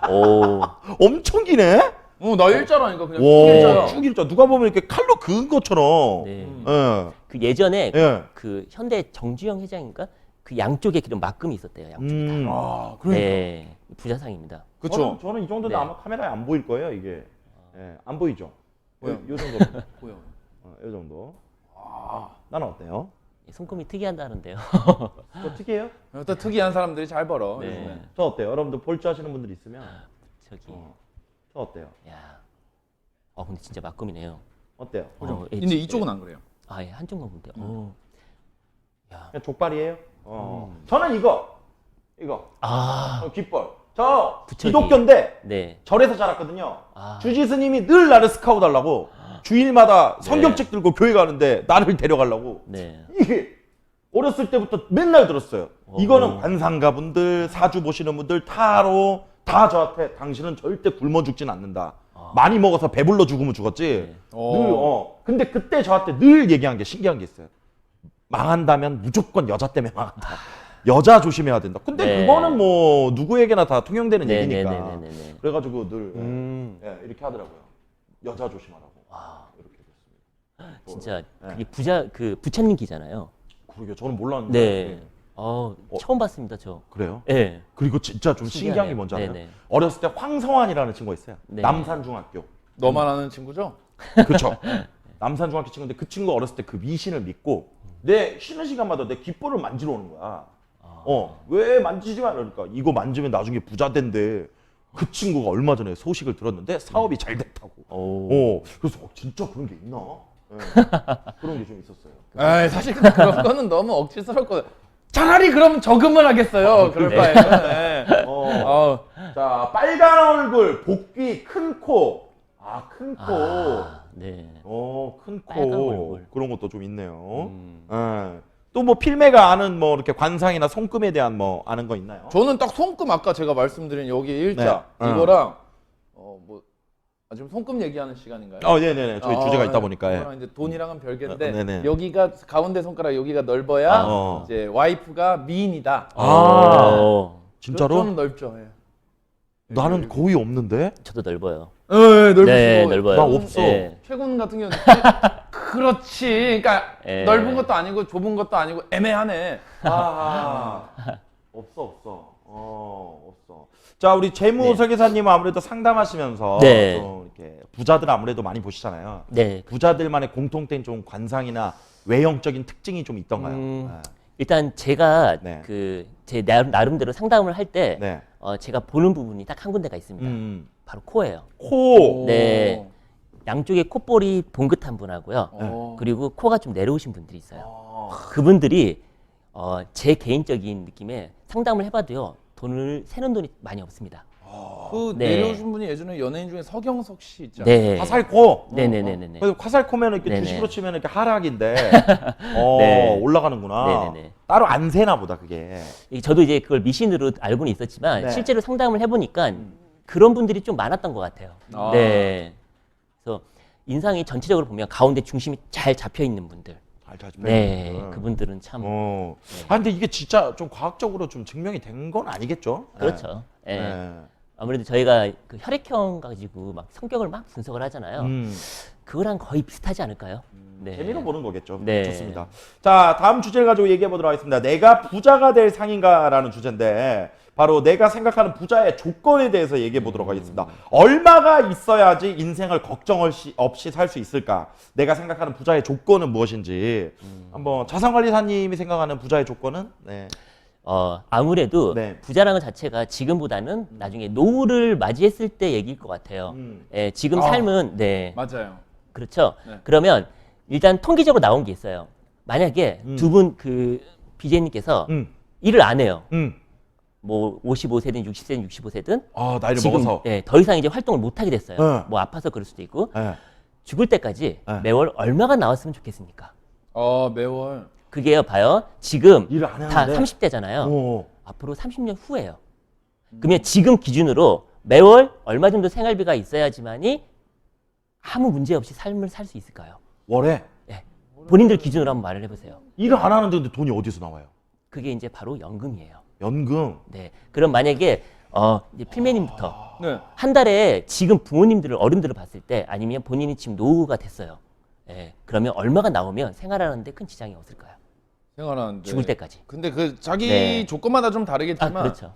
B: 오.
A: 엄청 기네.
C: 나 일자라니까 그냥
A: 와,
C: 일자야.
A: 쭉 일자. 누가 보면 이렇게 칼로 그은 것처럼.
B: 네.
A: 예.
B: 그 예전에
A: 예.
B: 그 현대 정주영 회장인가 그 양쪽에 그런 막금이 있었대요. 양쪽에.
C: 아, 그러니까.
B: 네. 부자상입니다.
C: 그렇죠.
A: 저는 이 정도는
B: 네.
A: 아마 카메라에 안 보일 거예요 이게. 예, 안 보이죠?
C: 보여.
A: 요 정도.
C: 보여.
A: 요 정도. 나는 어때요?
B: 손금이 특이하다는데요.
A: 저 특이해요?
C: 또 특이한 사람들이 잘 벌어.
B: 네.
C: 요즘에.
A: 저 어때요? 여러분들 볼 줄 아시는 분들 있으면
B: 저기.
A: 저 어때요?
B: 야. 근데 진짜 막금이네요.
A: 어때요?
B: 예,
C: 근데 이쪽은 안 그래요.
B: 예, 한쪽만 보면 돼요. 야.
A: 그냥 족발이에요? 저는 이거 귓벌. 저
B: 부처기.
A: 기독교인데
B: 네.
A: 절에서 자랐거든요.
B: 아.
A: 주지스님이 늘 나를 스카우트 하려고 주일마다 성경책 들고 교회 가는데 나를 데려가려고.
B: 네.
A: 이게 어렸을 때부터 맨날 들었어요. 이거는 관상가분들, 사주 보시는 분들, 타로 다 저한테 당신은 절대 굶어 죽진 않는다. 많이 먹어서 배불러 죽으면 죽었지. 늘 근데 그때 저한테 늘 얘기한 게 신기한 게 있어요. 망한다면 무조건 여자 때문에 망한다. 여자 조심해야 된다. 근데
B: 네.
A: 그거는 뭐 누구에게나 다 통용되는
B: 네,
A: 얘기니까.
B: 네, 네, 네, 네.
A: 그래가지고 늘 이렇게 하더라고요. 여자 조심하라고.
B: 와,
A: 이렇게 됐습니다.
B: 진짜
A: 네.
B: 그게 부처님 기잖아요.
A: 그러게 저는 몰랐는데.
B: 네. 처음 봤습니다, 저.
A: 그래요?
B: 네.
A: 그리고 진짜 좀 신기한 게 뭔지 알아요?
B: 네네.
A: 어렸을 때 황성환이라는 친구가 있어요.
B: 네.
A: 남산중학교.
C: 너만 아는 친구죠?
A: 그렇죠. 남산중학교 친구인데 그 친구가 어렸을 때 그 미신을 믿고 내 쉬는 시간마다 내 귓볼을 만지러 오는 거야. 왜 만지지 마? 그러니까 이거 만지면 나중에 부자 된대. 그 친구가 얼마 전에 소식을 들었는데 사업이 잘 됐다고. 그래서 진짜 그런 게 있나? 네. 그런 게 좀 있었어요.
C: 에이, 사실 근데 그런 거는 너무 억지스럽고 차라리 그럼 저금을 하겠어요. 그럴 바에는. 네.
A: 자, 빨간 얼굴, 복귀, 큰 코. 큰 코.
B: 네.
A: 큰
B: 빨간
A: 코.
B: 얼굴.
A: 그런 것도 좀 있네요. 또 뭐 필메가 아는 뭐 이렇게 관상이나 손금에 대한 뭐 아는 거 있나요?
C: 저는 딱 손금 아까 제가 말씀드린 여기 일자
A: 네.
C: 이거랑 지금 손금 얘기하는 시간인가요?
A: 네네네. 저희 주제가 있다
C: 네.
A: 보니까. 예.
C: 그거랑 이제 돈이랑은 별개인데
A: 네네.
C: 여기가 가운데 손가락 여기가 넓어야 이제 와이프가 미인이다.
A: 진짜로?
C: 좀 넓죠. 예.
A: 나는 거의 없는데?
B: 저도 넓어요.
C: 넓으시고
B: 네, 넓어요.
A: 나 없어.
B: 네.
C: 최군 같은 경우는 그렇지. 그러니까
B: 예.
C: 넓은 것도 아니고 좁은 것도 아니고 애매하네.
A: 없어. 없어. 자, 우리 재무 설계사님은 아무래도 상담하시면서
B: 네.
A: 좀 이렇게 부자들 아무래도 많이 보시잖아요.
B: 네.
A: 부자들만의 공통된 좀 관상이나 외형적인 특징이 좀 있던가요?
B: 일단 제가
A: 네.
B: 제 나름대로 상담을 할 때
A: 네.
B: 제가 보는 부분이 딱 한 군데가 있습니다. 바로 코예요.
A: 코.
B: 네. 양쪽에 콧볼이 봉긋한 분하고요.
C: 오.
B: 그리고 코가 좀 내려오신 분들이 있어요. 그분들이 제 개인적인 느낌에 상담을 해봐도요. 돈을 새는 돈이 많이 없습니다.
C: 그
B: 네.
C: 내려오신 분이 예전에 연예인 중에 서경석 씨 있잖아요.
B: 네.
A: 화살코.
B: 네네네네.
A: 그래서 화살코면 이렇게
B: 네네.
A: 주식으로 치면 이렇게 하락인데
B: 네.
A: 올라가는구나.
B: 네네네.
A: 따로 안 세나 보다 그게.
B: 저도 이제 그걸 미신으로 알고는 있었지만
A: 네.
B: 실제로 상담을 해보니까 그런 분들이 좀 많았던 것 같아요.
C: 아.
B: 네. 그래서 인상이 전체적으로 보면 가운데 중심이 잘 잡혀 있는 분들. 네, 그분들은 참
A: 근데 이게 진짜 좀 과학적으로 좀 증명이 된 건 아니겠죠?
B: 그렇죠. 예.
A: 네.
B: 아무래도 저희가 그 혈액형 가지고 막 성격을 막 분석을 하잖아요. 그거랑 거의 비슷하지 않을까요? 네.
A: 재미로 보는 거겠죠.
B: 네.
A: 좋습니다. 자, 다음 주제를 가지고 얘기해 보도록 하겠습니다. 내가 부자가 될 상인가라는 주제인데 바로 내가 생각하는 부자의 조건에 대해서 얘기해 보도록 하겠습니다. 얼마가 있어야지 인생을 걱정 없이 살 수 있을까? 내가 생각하는 부자의 조건은 무엇인지 한번 자산관리사님이 생각하는 부자의 조건은? 네.
B: 아무래도
A: 네.
B: 부자라는 것 자체가 지금보다는 나중에 노후를 맞이했을 때 얘기일 것 같아요. 예, 지금 삶은 네,
C: 맞아요.
B: 그렇죠.
C: 네.
B: 그러면 일단 통계적으로 나온 게 있어요. 만약에 두 분 그 BJ님께서 일을 안 해요. 뭐 55세든 60세든 65세든
A: 나이를
B: 지금
A: 먹어서.
B: 더 이상 이제 활동을 못 하게 됐어요.
A: 네.
B: 뭐 아파서 그럴 수도 있고
A: 네.
B: 죽을 때까지
A: 네.
B: 매월 얼마가 나왔으면 좋겠습니까?
C: 매월.
B: 그게요, 봐요. 지금
A: 일을 안
B: 다
A: 하는데?
B: 30대잖아요. 앞으로 30년 후예요. 그러면 지금 기준으로 매월 얼마 정도 생활비가 있어야지만이 아무 문제 없이 삶을 살 수 있을까요?
A: 월에
B: 네. 본인들 기준으로 한번 말을 해보세요.
A: 일을 안 하는데 근데 돈이 어디서 나와요?
B: 그게 이제 바로 연금이에요.
A: 연금.
B: 네. 그럼 만약에 이제 필매님부터
C: 네.
B: 한 달에 지금 어른들을 봤을 때 아니면 본인이 지금 노후가 됐어요. 예. 그러면 얼마가 나오면 생활하는데 큰 지장이 없을까요?
C: 생활하는데.
B: 죽을 때까지.
C: 근데 그 자기
B: 네.
C: 조건마다 좀 다르겠지만
B: 그렇죠.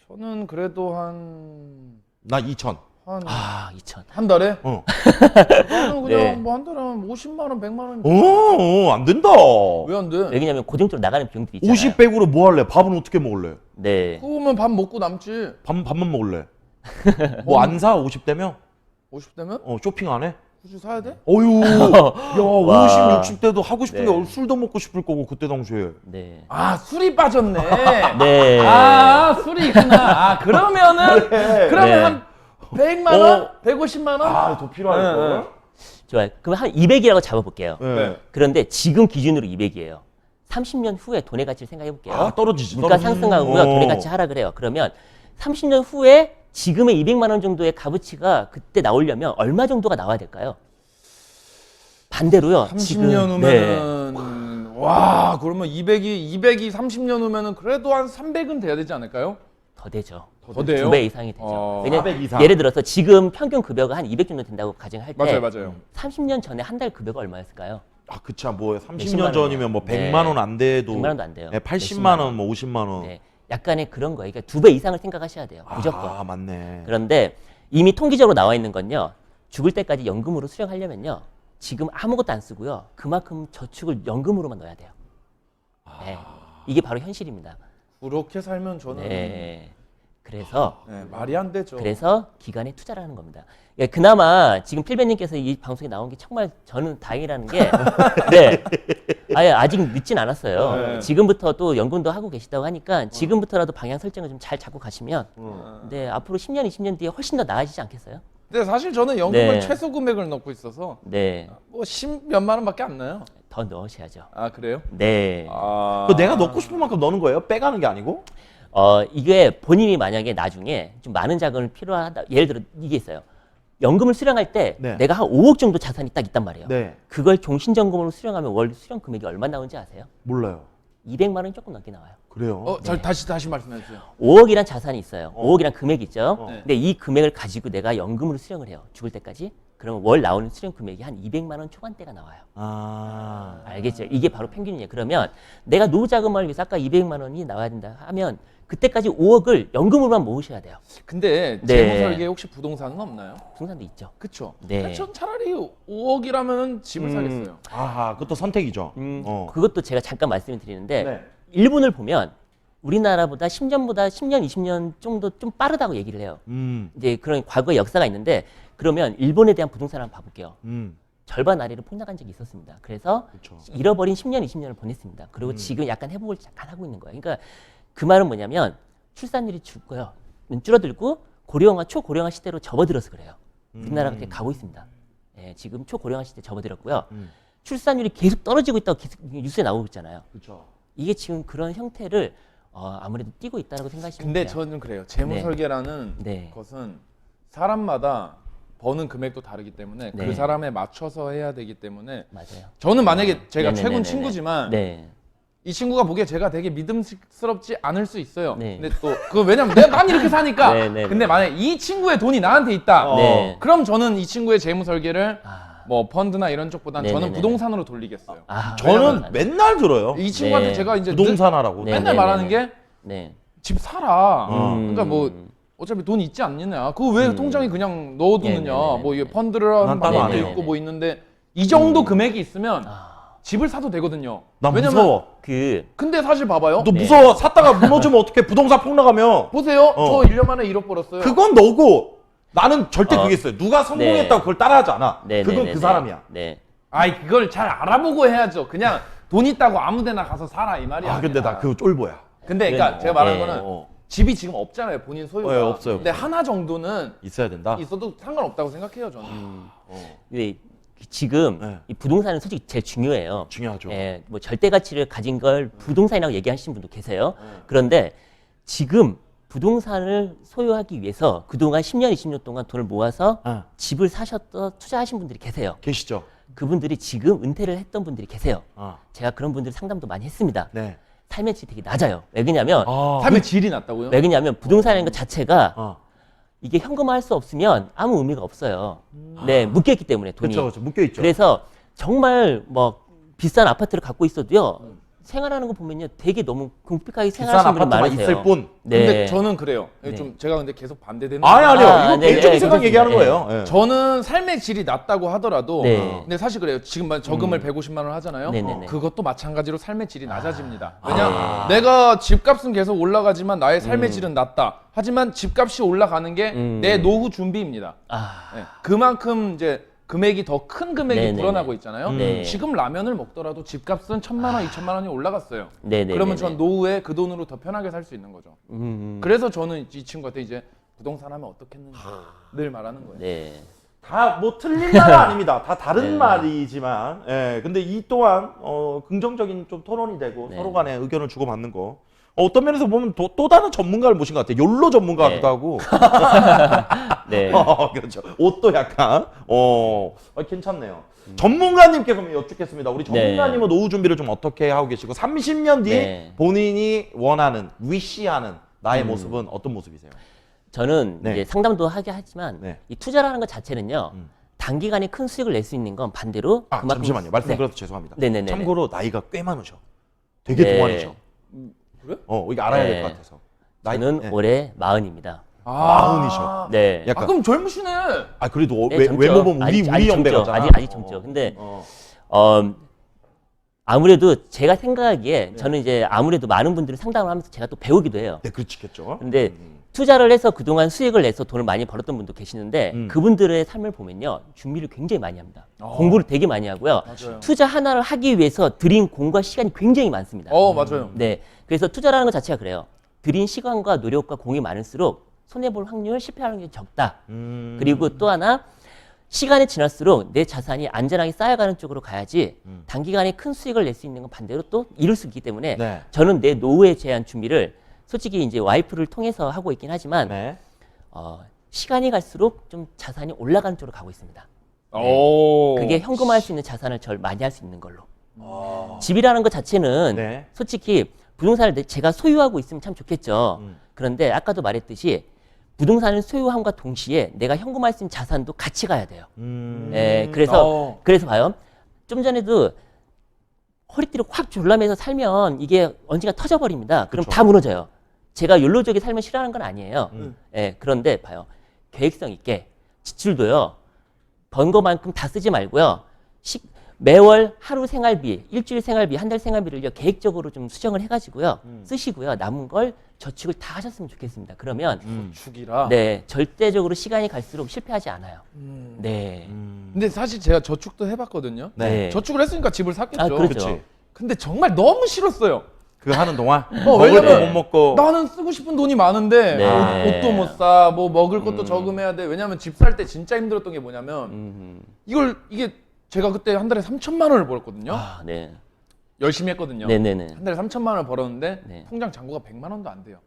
C: 저는 그래도 한
A: 나 2천.
B: 2천.
C: 한 달에? 나는 그냥
B: 네.
C: 뭐 한 달에 한 50만 원, 100만 원.
A: 안 된다.
C: 왜 안 돼?
B: 왜냐면 고정적으로 나가는 비용들이 있잖아요.
A: 50 100으로 뭐 할래? 밥은 어떻게 먹을래?
B: 네.
C: 그거면 밥 먹고 남지.
A: 밥만 먹을래? 뭐 안 사? 50대면?
C: 50대면?
A: 쇼핑 안 해?
C: 굳이 사야 돼?
A: 어휴, 야, 50, 60대도 하고 싶은
B: 네.
A: 게 술도 먹고 싶을 거고 그때 당시에.
B: 네.
C: 술이 빠졌네.
B: 네.
C: 술이 있구나. 그러면은 그러면
B: 네.
C: 한 100만 원? 150만 원?
A: 더 필요할 걸.
B: 좋아요. 그럼 한 200이라고 잡아볼게요.
C: 네.
B: 그런데 지금 기준으로 200이에요. 30년 후에 돈의 가치를 생각해 볼게요.
A: 떨어지지.
B: 물가 상승하고요. 돈의 가치 하락을 해요. 그러면 30년 후에 지금의 200만 원 정도의 값어치가 그때 나오려면 얼마 정도가 나와야 될까요? 반대로요.
C: 30년 후면은 와, 그러면 200이 30년 후면은 그래도 한 300은 돼야 되지 않을까요?
B: 더 되죠.
C: 더 돼요?
B: 2배 이상이 되죠. 왜냐면
A: 400 이상.
B: 예를 들어서 지금 평균 급여가 한 200 정도 된다고 가정할 때
C: 맞아요.
B: 30년 전에 한 달 급여가 얼마였을까요?
A: 아, 그쵸. 뭐
B: 10만
A: 30년 전이면 뭐
B: 네.
A: 100만 원 안 돼도
B: 100만 원도 안 돼요.
A: 네, 80만 원, 뭐 50만 원.
B: 네. 약간의 그런 거예요. 그러니까 2배 이상을 생각하셔야 돼요. 무조건.
A: 아, 맞네.
B: 그런데 이미 통계적으로 나와 있는 건요. 죽을 때까지 연금으로 수령하려면요. 지금 아무것도 안 쓰고요. 그만큼 저축을 연금으로만 넣어야 돼요. 네. 이게 바로 현실입니다.
C: 그렇게 살면 저는
B: 네. 그래서
C: 말이 안 되죠.
B: 그래서 기간에 투자를 하는 겁니다. 예, 그나마 지금 필배님께서 이 방송에 나온 게 정말 저는 다행이라는 게, 네, 아직 늦진 않았어요.
C: 네.
B: 지금부터 또 연금도 하고 계시다고 하니까 지금부터라도 방향 설정을 좀 잘 잡고 가시면, 네, 앞으로 10년, 20년 뒤에 훨씬 더 나아지지 않겠어요?
C: 근데 사실 저는 연금을
B: 네.
C: 최소 금액을 넣고 있어서
B: 네,
C: 뭐 10몇만 원밖에 안 나요.
B: 더 넣으셔야죠.
C: 아 그래요?
B: 네.
A: 그 내가 넣고 싶은 만큼 넣는 거예요? 빼가는 게 아니고?
B: 이게 본인이 만약에 나중에 좀 많은 자금을 필요하다, 예를 들어 이게 있어요. 연금을 수령할 때
A: 네.
B: 내가 한 5억 정도 자산이 딱 있단 말이에요.
A: 네.
B: 그걸 종신점검으로 수령하면 월 수령 금액이 얼마 나오는지 아세요?
A: 몰라요.
B: 200만 원이 조금 넘게 나와요.
A: 그래요?
C: 다시 말씀해 주세요.
B: 5억이란 자산이 있어요. 5억이란 금액이 있죠.
C: 네.
B: 근데 이 금액을 가지고 내가 연금으로 수령을 해요. 죽을 때까지. 그러면 월 나오는 수령 금액이 한 200만 원 초반대가 나와요.
A: 아.
B: 알겠죠? 이게 바로 평균이에요. 그러면 내가 노후 자금을 위해서 아까 200만 원이 나와야 된다 하면 그때까지 5억을 연금으로만 모으셔야 돼요.
C: 근데
B: 네.
C: 재무 설계에 혹시 부동산은 없나요?
B: 부동산도 있죠.
C: 그쵸?
B: 네.
C: 전 차라리 5억이라면 집을 사겠어요.
A: 아하, 그것도 선택이죠.
B: 그것도 제가 잠깐 말씀을 드리는데
A: 네.
B: 일본을 보면 우리나라보다 10년보다 10년, 20년 정도 좀 빠르다고 얘기를 해요. 이제 그런 과거의 역사가 있는데 그러면 일본에 대한 부동산을 한번 봐볼게요. 절반 아래로 폭락한 적이 있었습니다. 그래서
A: 그쵸.
B: 잃어버린 10년, 20년을 보냈습니다. 그리고 지금 약간 회복을 잠깐 하고 있는 거예요. 그러니까 그 말은 뭐냐면 출산율이 줄고요. 줄어들고 고령화, 초고령화 시대로 접어들어서 그래요. 우리나라가 그렇게 가고 있습니다. 예, 지금 초고령화 시대에 접어들었고요. 출산율이 계속 떨어지고 있다고 계속 뉴스에 나오고 있잖아요.
A: 그렇죠.
B: 이게 지금 그런 형태를 아무래도 띄고 있다고 생각하시면
C: 근데
B: 돼요.
C: 저는 그래요. 재무
B: 네.
C: 설계라는
B: 네.
C: 것은 사람마다 버는 금액도 다르기 때문에
B: 네.
C: 그 사람에 맞춰서 해야 되기 때문에
B: 맞아요.
C: 저는 만약에 제가
B: 네네네네네.
C: 최군 친구지만
B: 네.
C: 이 친구가 보기에 제가 되게 믿음스럽지 않을 수 있어요.
B: 네.
C: 근데 또 그 왜냐면 난 이렇게 사니까.
B: 네네네.
C: 근데 만약 이 친구의 돈이 나한테 있다.
B: 네.
C: 그럼 저는 이 친구의 재무 설계를 뭐 펀드나 이런 쪽보다는 저는
B: 네네네.
C: 부동산으로 돌리겠어요.
A: 저는 맨날 들어요.
C: 이 친구한테
B: 네.
C: 제가 이제
A: 부동산 하라고.
B: 네.
C: 맨날 말하는 게 집
B: 네.
C: 사라.
B: 음.
C: 그러니까 뭐 어차피 돈 있지 않느냐. 그거 왜 통장에 그냥 넣어두느냐.
B: 네네네네.
C: 뭐 이게 펀드를 하는
A: 난 따로
C: 방법도
B: 안 해요.
C: 있고 뭐 있는데 이 정도 금액이 있으면 집을 사도 되거든요.
A: 난
C: 왜냐면
A: 무서워.
C: 근데 사실 봐봐요.
A: 너 무서워. 샀다가 무너지면 어떻게 부동산 폭락하면
C: 보세요. 저 1년 만에 1억 벌었어요.
A: 그건 너고 나는 절대 그게 있어요. 누가 성공했다고
B: 네.
A: 그걸 따라하지 않아.
B: 네.
A: 그건
B: 네.
A: 그 사람이야.
B: 네.
C: 아이 그걸 잘 알아보고 해야죠. 그냥 돈 있다고 아무데나 가서 살아 이 말이야.
A: 아, 근데 나 그거 쫄보야.
C: 근데 그러니까 제가 말하는
B: 네.
C: 거는 집이 지금 없잖아요. 본인 소유가.
A: 네, 없어요.
C: 근데 하나 정도는
A: 있어야 된다.
C: 있어도 상관없다고 생각해요, 저는.
B: 근데 지금
A: 네.
B: 이 부동산은 솔직히 제일 중요해요.
A: 중요하죠.
B: 예, 뭐 절대 가치를 가진 걸 부동산이라고 얘기하시는 분도 계세요. 그런데 지금 부동산을 소유하기 위해서 그동안 10년, 20년 동안 돈을 모아서
A: 네.
B: 집을 사셨던 투자하신 분들이 계세요.
A: 계시죠?
B: 그분들이 지금 은퇴를 했던 분들이 계세요.
A: 아.
B: 제가 그런 분들 상담도 많이 했습니다.
A: 네.
B: 삶의 질이 되게 낮아요. 왜 그러냐면
C: 삶의 질이 낮다고요?
B: 왜 그러냐면 부동산이라는 것 자체가
A: 어.
B: 이게 현금화할 수 없으면 아무 의미가 없어요. 네, 묶여있기 때문에 돈이.
A: 그렇죠. 묶여 있죠.
B: 그래서 정말 뭐 비싼 아파트를 갖고 있어도요. 생활하는 거 보면요. 되게 너무 궁핍하게
A: 비싼
B: 생활하시는 분이
A: 아파트만
B: 많으세요.
A: 있을 뿐.
B: 네.
C: 근데 저는 그래요.
B: 네.
C: 좀 제가 근데 계속 반대되는
A: 아니 아니요.
B: 아,
A: 이거
B: 네,
A: 개인적인
B: 네,
A: 생각
B: 그렇습니다.
A: 얘기하는
B: 네.
A: 거예요. 예.
C: 저는 삶의 질이 낮다고 하더라도
B: 네.
C: 근데 사실 그래요. 지금 저금을 150만 원 하잖아요.
B: 네네네.
C: 그것도 마찬가지로 삶의 질이 낮아집니다. 왜냐 내가 집값은 계속 올라가지만 나의 삶의 질은 낮다. 하지만 집값이 올라가는 게 내 노후 준비입니다. 네. 그만큼 이제 금액이 더 큰 금액이
B: 네네네.
C: 불어나고 있잖아요.
B: 네. 지금
C: 지금 라면을 먹더라도 집값은 1,000만 원, 2,000만 원이 올라갔어요.
B: 네네네네.
C: 그러면 전 노후에 그 돈으로 더 편하게 살 수 있는 거죠. 그래서 저는 이 친구한테 이제 부동산 하면 어떻겠는지 늘 말하는 거예요.
B: 네.
A: 다 뭐 틀린 말은 아닙니다. 다 다른
B: 네.
A: 말이지만, 예. 근데 이 또한 긍정적인 좀 토론이 되고
B: 네.
A: 서로 간에 의견을 주고받는 거. 어떤 면에서 보면 또 다른 전문가를 모신 것 같아요. 욜로 전문가
B: 네.
A: 같기도 하고.
B: 네.
A: 그렇죠. 옷도 약간 괜찮네요. 전문가님께 그럼 여쭙겠습니다. 우리 전문가님은 노후 준비를 좀 어떻게 하고 계시고 30년 뒤에
B: 네.
A: 본인이 원하는, 위시하는 나의 모습은 어떤 모습이세요?
B: 저는
A: 네.
B: 이제 상담도 하게 하지만
A: 네.
B: 이 투자라는 것 자체는요. 단기간에 큰 수익을 낼 수 있는 건 반대로
A: 아, 잠시만요. 말씀
B: 네.
A: 드려서 죄송합니다.
B: 네네네네.
A: 참고로 나이가 꽤 많으셔. 되게
B: 네.
A: 동안이셔.
C: 그래?
A: 이게 알아야
B: 네.
A: 될 것 같아서.
B: 저는
A: 네.
B: 올해 40입니다.
A: 마흔이셔.
B: 네.
A: 약간
C: 그럼 젊으시네.
A: 그래도
B: 네, 젊죠.
A: 외모 보면 우리
B: 아직
A: 연배
B: 젊죠.
A: 같잖아.
B: 아직 젊죠. 근데 아무래도 제가 생각하기에 저는 이제 아무래도 많은 분들이 상담을 하면서 제가 또 배우기도 해요.
A: 네, 그렇겠죠.
B: 근데 투자를 해서 그동안 수익을 내서 돈을 많이 벌었던 분도 계시는데 그분들의 삶을 보면요. 준비를 굉장히 많이 합니다. 공부를 되게 많이 하고요.
C: 맞아요.
B: 투자 하나를 하기 위해서 들인 공과 시간이 굉장히 많습니다.
C: 맞아요.
B: 네. 그래서 투자라는 것 자체가 그래요. 들인 시간과 노력과 공이 많을수록 손해볼 확률, 실패할 확률이 적다. 그리고 또 하나 시간이 지날수록 내 자산이 안전하게 쌓여가는 쪽으로 가야지 단기간에 큰 수익을 낼 수 있는 건 반대로 또 이룰 수 있기 때문에
A: 네.
B: 저는 내 노후에 대한 준비를 솔직히 이제 와이프를 통해서 하고 있긴 하지만
A: 네.
B: 시간이 갈수록 좀 자산이 올라가는 쪽으로 가고 있습니다.
C: 오.
B: 그게 현금화할 수 있는 자산을 절 많이 할 수 있는 걸로. 집이라는 것 자체는
A: 네.
B: 솔직히 부동산을 제가 소유하고 있으면 참 좋겠죠. 그런데 아까도 말했듯이 부동산을 소유함과 동시에 내가 현금화할 수 있는 자산도 같이 가야 돼요. 네, 그래서 봐요. 좀 전에도 허리띠를 확 졸라매서 살면 이게 언젠가 터져버립니다. 그럼
A: 그쵸.
B: 다 무너져요. 제가 욜로족의 삶을 싫어하는 건 아니에요. 그런데 봐요. 계획성 있게 지출도요. 번 거만큼 다 쓰지 말고요. 매월 하루 생활비, 일주일 생활비, 한 달 생활비를요. 계획적으로 좀 수정을 해가지고요. 쓰시고요. 남은 걸 저축을 다 하셨으면 좋겠습니다. 그러면
C: 축이라.
B: 네, 절대적으로 시간이 갈수록 실패하지 않아요. 네.
C: 근데 사실 제가 저축도 해봤거든요.
A: 네.
C: 저축을 했으니까 집을 샀겠죠.
B: 그렇죠.
A: 그치.
C: 근데 정말 너무 싫었어요.
A: 그 하는 동안 먹을
C: 왜냐면
A: 거 못 먹고
C: 나는 쓰고 싶은 돈이 많은데
B: 네.
C: 옷도 못 사, 뭐 먹을 것도 저금해야 돼. 왜냐면 집 살 때 진짜 힘들었던 게 뭐냐면 이게 제가 그때 한 달에 3천만 원을 벌었거든요.
B: 네.
C: 열심히 했거든요.
B: 네네네.
C: 한 달에 3천만 원을 벌었는데
B: 네.
C: 통장 잔고가 100만 원도 안 돼요.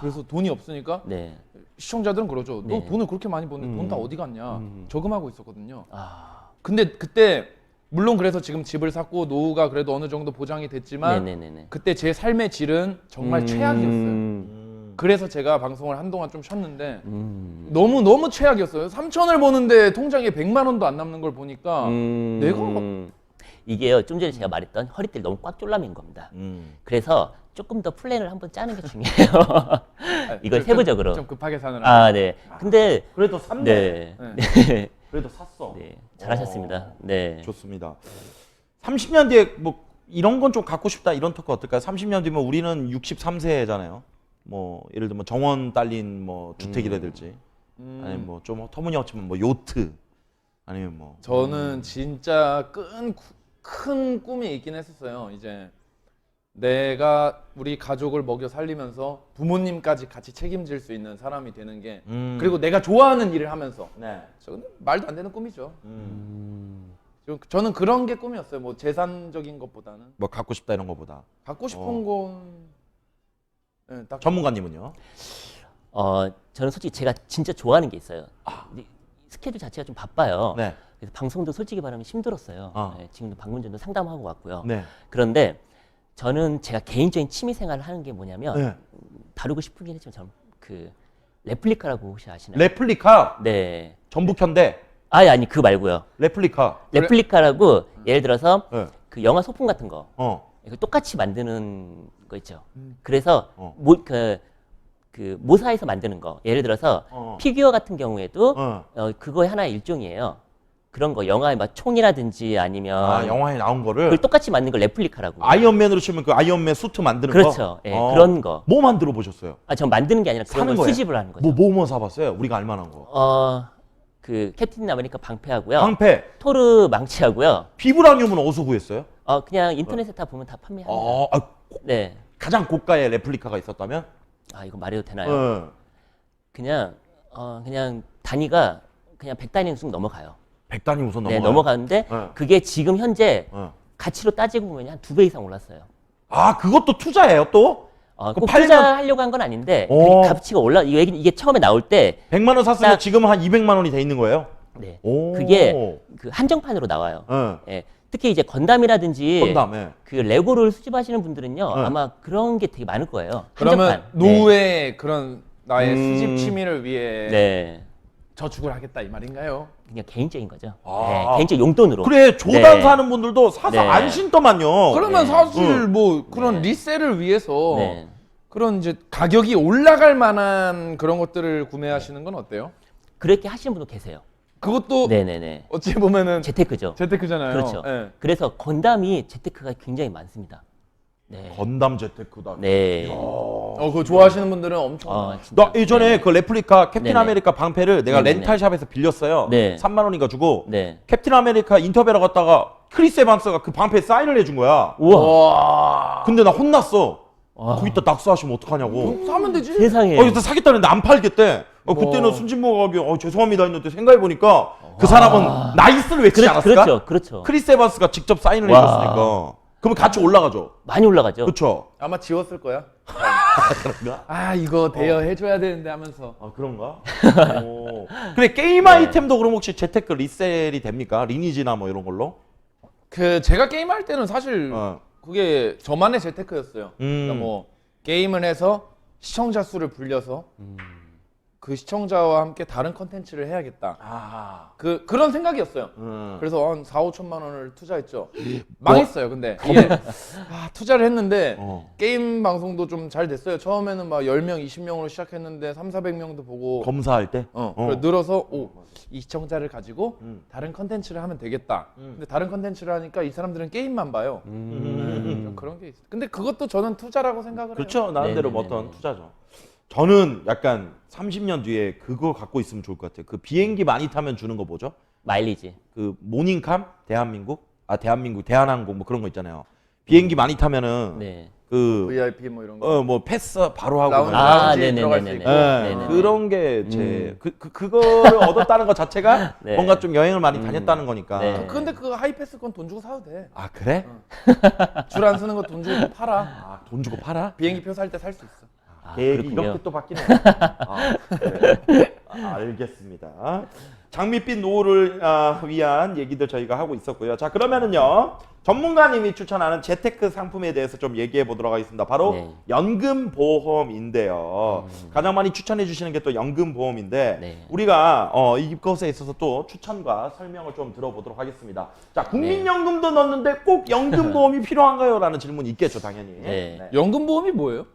C: 그래서 돈이 없으니까
B: 네.
C: 시청자들은 그러죠. 너
B: 네.
C: 돈을 그렇게 많이 버는데 돈 다 어디 갔냐. 저금하고 있었거든요.
B: 아.
C: 근데 그때 물론 그래서 지금 집을 샀고 노후가 그래도 어느 정도 보장이 됐지만
B: 네네네네.
C: 그때 제 삶의 질은 정말 최악이었어요. 그래서 제가 방송을 한동안 좀 쉬었는데 너무 최악이었어요. 3천을 버는데 통장에 100만 원도 안 남는 걸 보니까 내가
B: 이게요. 좀 전에 제가 말했던 허리띠를 너무 꽉 졸라맨 겁니다. 그래서 조금 더 플랜을 한번 짜는 게 중요해요. 이걸 세부적으로.
C: 좀 급하게 사느라.
B: 네. 근데
A: 그래도 샀네.
B: 네.
C: 네.
B: 네.
A: 그래도 샀어.
B: 네. 잘하셨습니다. 네.
A: 좋습니다. 30년 뒤에 뭐 이런 건 좀 갖고 싶다 이런 토크 어떨까요? 30년 뒤면 우리는 63세잖아요. 뭐 예를 들면 정원 딸린 뭐 주택이라든지 아니면 뭐 좀 터무니없지만 뭐 요트 아니면 뭐
C: 저는 진짜 큰 꿈이 있긴 했었어요. 이제 내가 우리 가족을 먹여 살리면서 부모님까지 같이 책임질 수 있는 사람이 되는 게 그리고 내가 좋아하는 일을 하면서
A: 네.
C: 저는 말도 안 되는 꿈이죠. 저는 그런 게 꿈이었어요. 뭐 재산적인 것보다는
A: 뭐 갖고 싶다 이런 거보다.
C: 갖고 싶은 건 네, 딱
A: 전문가님은요?
B: 저는 솔직히 제가 진짜 좋아하는 게 있어요. 근데 스케줄 자체가 좀 바빠요.
A: 네.
B: 그래서 방송도 솔직히 말하면 힘들었어요.
A: 아.
B: 네, 지금도 방금 전도 상담하고 왔고요.
A: 네.
B: 그런데 저는 제가 개인적인 취미 생활을 하는 게 뭐냐면
A: 네.
B: 다루고 싶긴 했지만 저는 그 레플리카라고 혹시 아시나요?
A: 레플리카
B: 네.
A: 전북 현대
B: 아니 그거 말고요.
A: 레플리카.
B: 레플리카라고 예를 들어서
A: 네.
B: 그 영화 소품 같은 거 이거 똑같이 만드는 거 있죠. 그래서 그 모사에서 만드는 거 예를 들어서 피규어 같은 경우에도 그거의 하나의 일종이에요. 그런 거 영화에 막 총이라든지 아니면
A: 영화에 나온 거를
B: 그걸 똑같이 만든 걸 레플리카라고.
A: 아이언맨으로 치면 그 아이언맨 수트 만드는 거.
B: 그렇죠. 예, 그런 거.
A: 뭐 만들어 보셨어요?
B: 전 만드는 게 아니라 그런
A: 사는
B: 걸
A: 거예요?
B: 수집을 하는 거죠.
A: 뭐 사봤어요? 우리가 알만한 거.
B: 그 캡틴 아메리카 방패하고요.
A: 방패.
B: 토르 망치하고요.
A: 비브라늄은 어디서 구했어요?
B: 그냥 인터넷에 다 보면 다 판매합니다. 네.
A: 가장 고가의 레플리카가 있었다면?
B: 이거 말해도 되나요? 그냥 단위가 그냥 100단위 쭉 넘어가요.
A: 100단위 우선
B: 네,
A: 넘어가요.
B: 넘어가는데 그게 지금 현재 가치로 따지고 보면 한 2배 이상 올랐어요.
A: 그것도 투자예요, 또?
B: 꼭 투자하려고 한 건 아닌데 그 가치가 이게 처음에 나올 때
A: 100만 원 샀으면 지금 한 200만 원이 돼 있는 거예요?
B: 네. 그게 그 한정판으로 나와요. 예. 특히 이제 건담이라든지
A: 건담,
B: 그 레고를 수집하시는 분들은요. 아마 그런 게 되게 많을 거예요.
C: 그러면
B: 한정판.
C: 노후에 그런 나의 수집 취미를 위해
B: 네.
C: 저축을 하겠다 이 말인가요?
B: 그냥 개인적인 거죠.
A: 아.
B: 네, 개인적 용돈으로.
A: 그래 조단
B: 네.
A: 사는 분들도 사서
B: 네.
A: 안 신더만요.
C: 그러면 사실 뭐 그런
B: 네.
C: 리셀을 위해서
B: 네.
C: 그런 이제 가격이 올라갈 만한 그런 것들을 구매하시는 건 어때요?
B: 그렇게 하시는 분도 계세요.
C: 그것도
B: 네네네.
C: 어찌 보면은
B: 재테크죠.
C: 재테크잖아요.
B: 그렇죠.
C: 예.
B: 그래서 건담이 재테크가 굉장히 많습니다. 네.
A: 건담 재테크다.
B: 네.
C: 그거 좋아하시는 분들은 엄청
B: 진짜.
A: 나 예전에
B: 네.
A: 그 레플리카 캡틴
B: 네네.
A: 아메리카 방패를 내가
B: 네네네.
A: 렌탈샵에서 빌렸어요.
B: 네.
A: 3만 원인가 주고
B: 네.
A: 캡틴 아메리카 인터뷰하러 갔다가 크리스 에반스가 그 방패에 사인을 해준 거야.
B: 우와.
C: 와.
A: 근데 나 혼났어.
B: 와.
A: 거기다 낙서하시면 어떡하냐고.
C: 사면 되지.
B: 세상에.
A: 그래서 사겠다는데 안 팔겠대. 그때는 순진무가 죄송합니다 했는데 생각해보니까 그 사람은 나이스를 외치지 않았을까?
B: 그렇죠. 그렇죠.
A: 크리스 에반스가 직접 사인을
B: 와.
A: 해줬으니까. 그러면 같이 올라가죠.
B: 많이 올라가죠.
A: 그렇죠.
C: 아마 지웠을 거야.
A: 그런가?
C: 아 이거 대여해줘야 되는데 하면서.
A: 아 그런가? 오. 그래 게임 아이템도 그럼 혹시 재테크 리셀이 됩니까? 리니지나 뭐 이런 걸로?
C: 그 제가 게임할 때는 사실
A: 어.
C: 그게 저만의 재테크였어요. 그러니까 뭐 게임을 해서 시청자 수를 불려서 그 시청자와 함께 다른 컨텐츠를 해야겠다.
A: 아.
C: 그런 생각이었어요.
A: 음.
C: 그래서 한 4, 5천만 원을 투자했죠. 망했어요. 근데 이게 투자를 했는데 게임 방송도 좀 잘 됐어요. 처음에는 막 10명, 20명으로 시작했는데 3, 400명도 보고
A: 검사할 때?
C: 그래서 늘어서 이 시청자를 가지고 다른 컨텐츠를 하면 되겠다. 근데 다른 컨텐츠를 하니까 이 사람들은 게임만 봐요. 좀 그런 게 있어요. 근데 그것도 저는 투자라고 생각을 해요.
A: 그렇죠. 나름대로 뭐
B: 네네네네.
A: 어떤 투자죠. 저는 약간 30년 뒤에 그거 갖고 있으면 좋을 것 같아요. 그 비행기 많이 타면 주는 거 뭐죠?
B: 마일리지.
A: 그 모닝캄? 대한민국 대한항공 뭐 그런 거 있잖아요. 비행기 많이 타면은
B: 네.
A: 그
C: VIP 뭐 이런 거.
A: 뭐 패스 바로 하고
C: 라운지,
A: 막
C: 라운지에 들어갈 수
B: 네네네네.
C: 있고.
A: 예, 그런 게 제 그거를 얻었다는 것 자체가
B: 네.
A: 뭔가 좀 여행을 많이 다녔다는 거니까.
B: 네.
C: 근데 그 하이패스 건 돈 주고 사도 돼.
A: 아 그래?
C: 줄 안 쓰는 거 돈 주고 팔아.
A: 아, 돈 주고 팔아?
C: 비행기표 살 때 살 수 있어.
A: 계획이
B: 그렇군요.
A: 이렇게 또 바뀌네. 알겠습니다. 장밋빛 노후를 위한 얘기들 저희가 하고 있었고요. 자 그러면은요 전문가님이 추천하는 재테크 상품에 대해서 좀 얘기해 보도록 하겠습니다. 바로
B: 네.
A: 연금보험인데요. 가장 많이 추천해 주시는 게 또 연금보험인데
B: 네.
A: 우리가 이것에 있어서 또 추천과 설명을 좀 들어보도록 하겠습니다. 자 국민연금도 넣는데 꼭 연금보험이 필요한가요? 라는 질문이 있겠죠 당연히.
B: 네.
C: 연금보험이 뭐예요?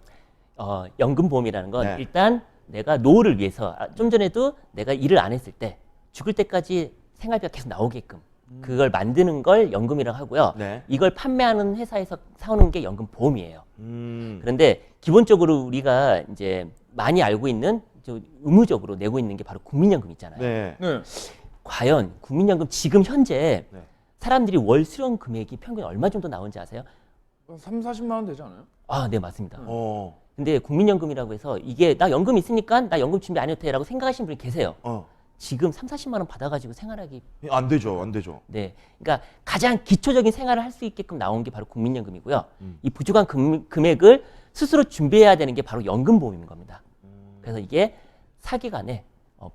B: 연금보험이라는 건
A: 네.
B: 일단 내가 노후를 위해서 좀 전에도 내가 일을 안 했을 때 죽을 때까지 생활비가 계속 나오게끔 그걸 만드는 걸 연금이라고 하고요.
A: 네.
B: 이걸 판매하는 회사에서 사오는 게 연금보험이에요.
A: 음.
B: 그런데 기본적으로 우리가 이제 많이 알고 있는 의무적으로 내고 있는 게 바로 국민연금 있잖아요.
A: 네.
C: 네.
B: 과연 국민연금 지금 현재
A: 네.
B: 사람들이 월 수령 금액이 평균 얼마 정도 나오는지 아세요?
C: 3, 40만 원 되지 않아요?
B: 아, 네, 맞습니다.
A: 어.
B: 근데 국민연금이라고 해서 이게 나 연금 있으니까 나 연금 준비 안 해도 돼라고 생각하시는 분이 계세요. 지금 3, 40만 원 받아가지고 생활하기
A: 안 되죠, 안 되죠.
B: 네, 그러니까 가장 기초적인 생활을 할 수 있게끔 나온 게 바로 국민연금이고요. 이 부족한 금액을 스스로 준비해야 되는 게 바로 연금보험인 겁니다. 그래서 이게 사기간에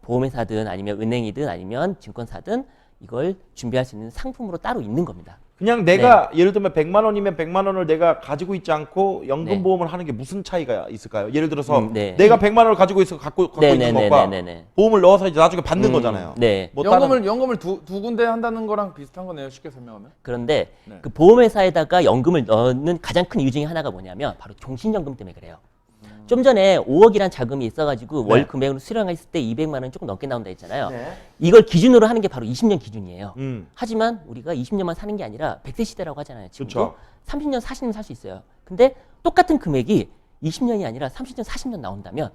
B: 보험회사든 아니면 은행이든 아니면 증권사든 이걸 준비할 수 있는 상품으로 따로 있는 겁니다.
A: 그냥 내가 예를 들면 100만 원이면 100만 원을 내가 가지고 있지 않고 연금
B: 네.
A: 보험을 하는 게 무슨 차이가 있을까요? 예를 들어서
B: 네.
A: 내가 100만 원을 가지고 있어 갖고 있는 것과
B: 네네네네네.
A: 보험을 넣어서 이제 나중에 받는 거잖아요.
B: 네.
A: 뭐
C: 연금을 두 군데 한다는 거랑 비슷한 거네요. 쉽게 설명하면.
B: 그런데
C: 네.
B: 그 보험회사에다가 연금을 넣는 가장 큰 이유 중에 하나가 뭐냐면 바로 종신연금 때문에 그래요. 좀 전에 5억이란 자금이 있어가지고
A: 네.
B: 월 금액으로 수령했을 때 200만 원 조금 넘게 나온다 했잖아요.
A: 네.
B: 이걸 기준으로 하는 게 바로 20년 기준이에요.
A: 음.
B: 하지만 우리가 20년만 사는 게 아니라 100세 시대라고 하잖아요. 지금도
A: 그쵸.
B: 30년, 40년 살 수 있어요. 근데 똑같은 금액이 20년이 아니라 30년, 40년 나온다면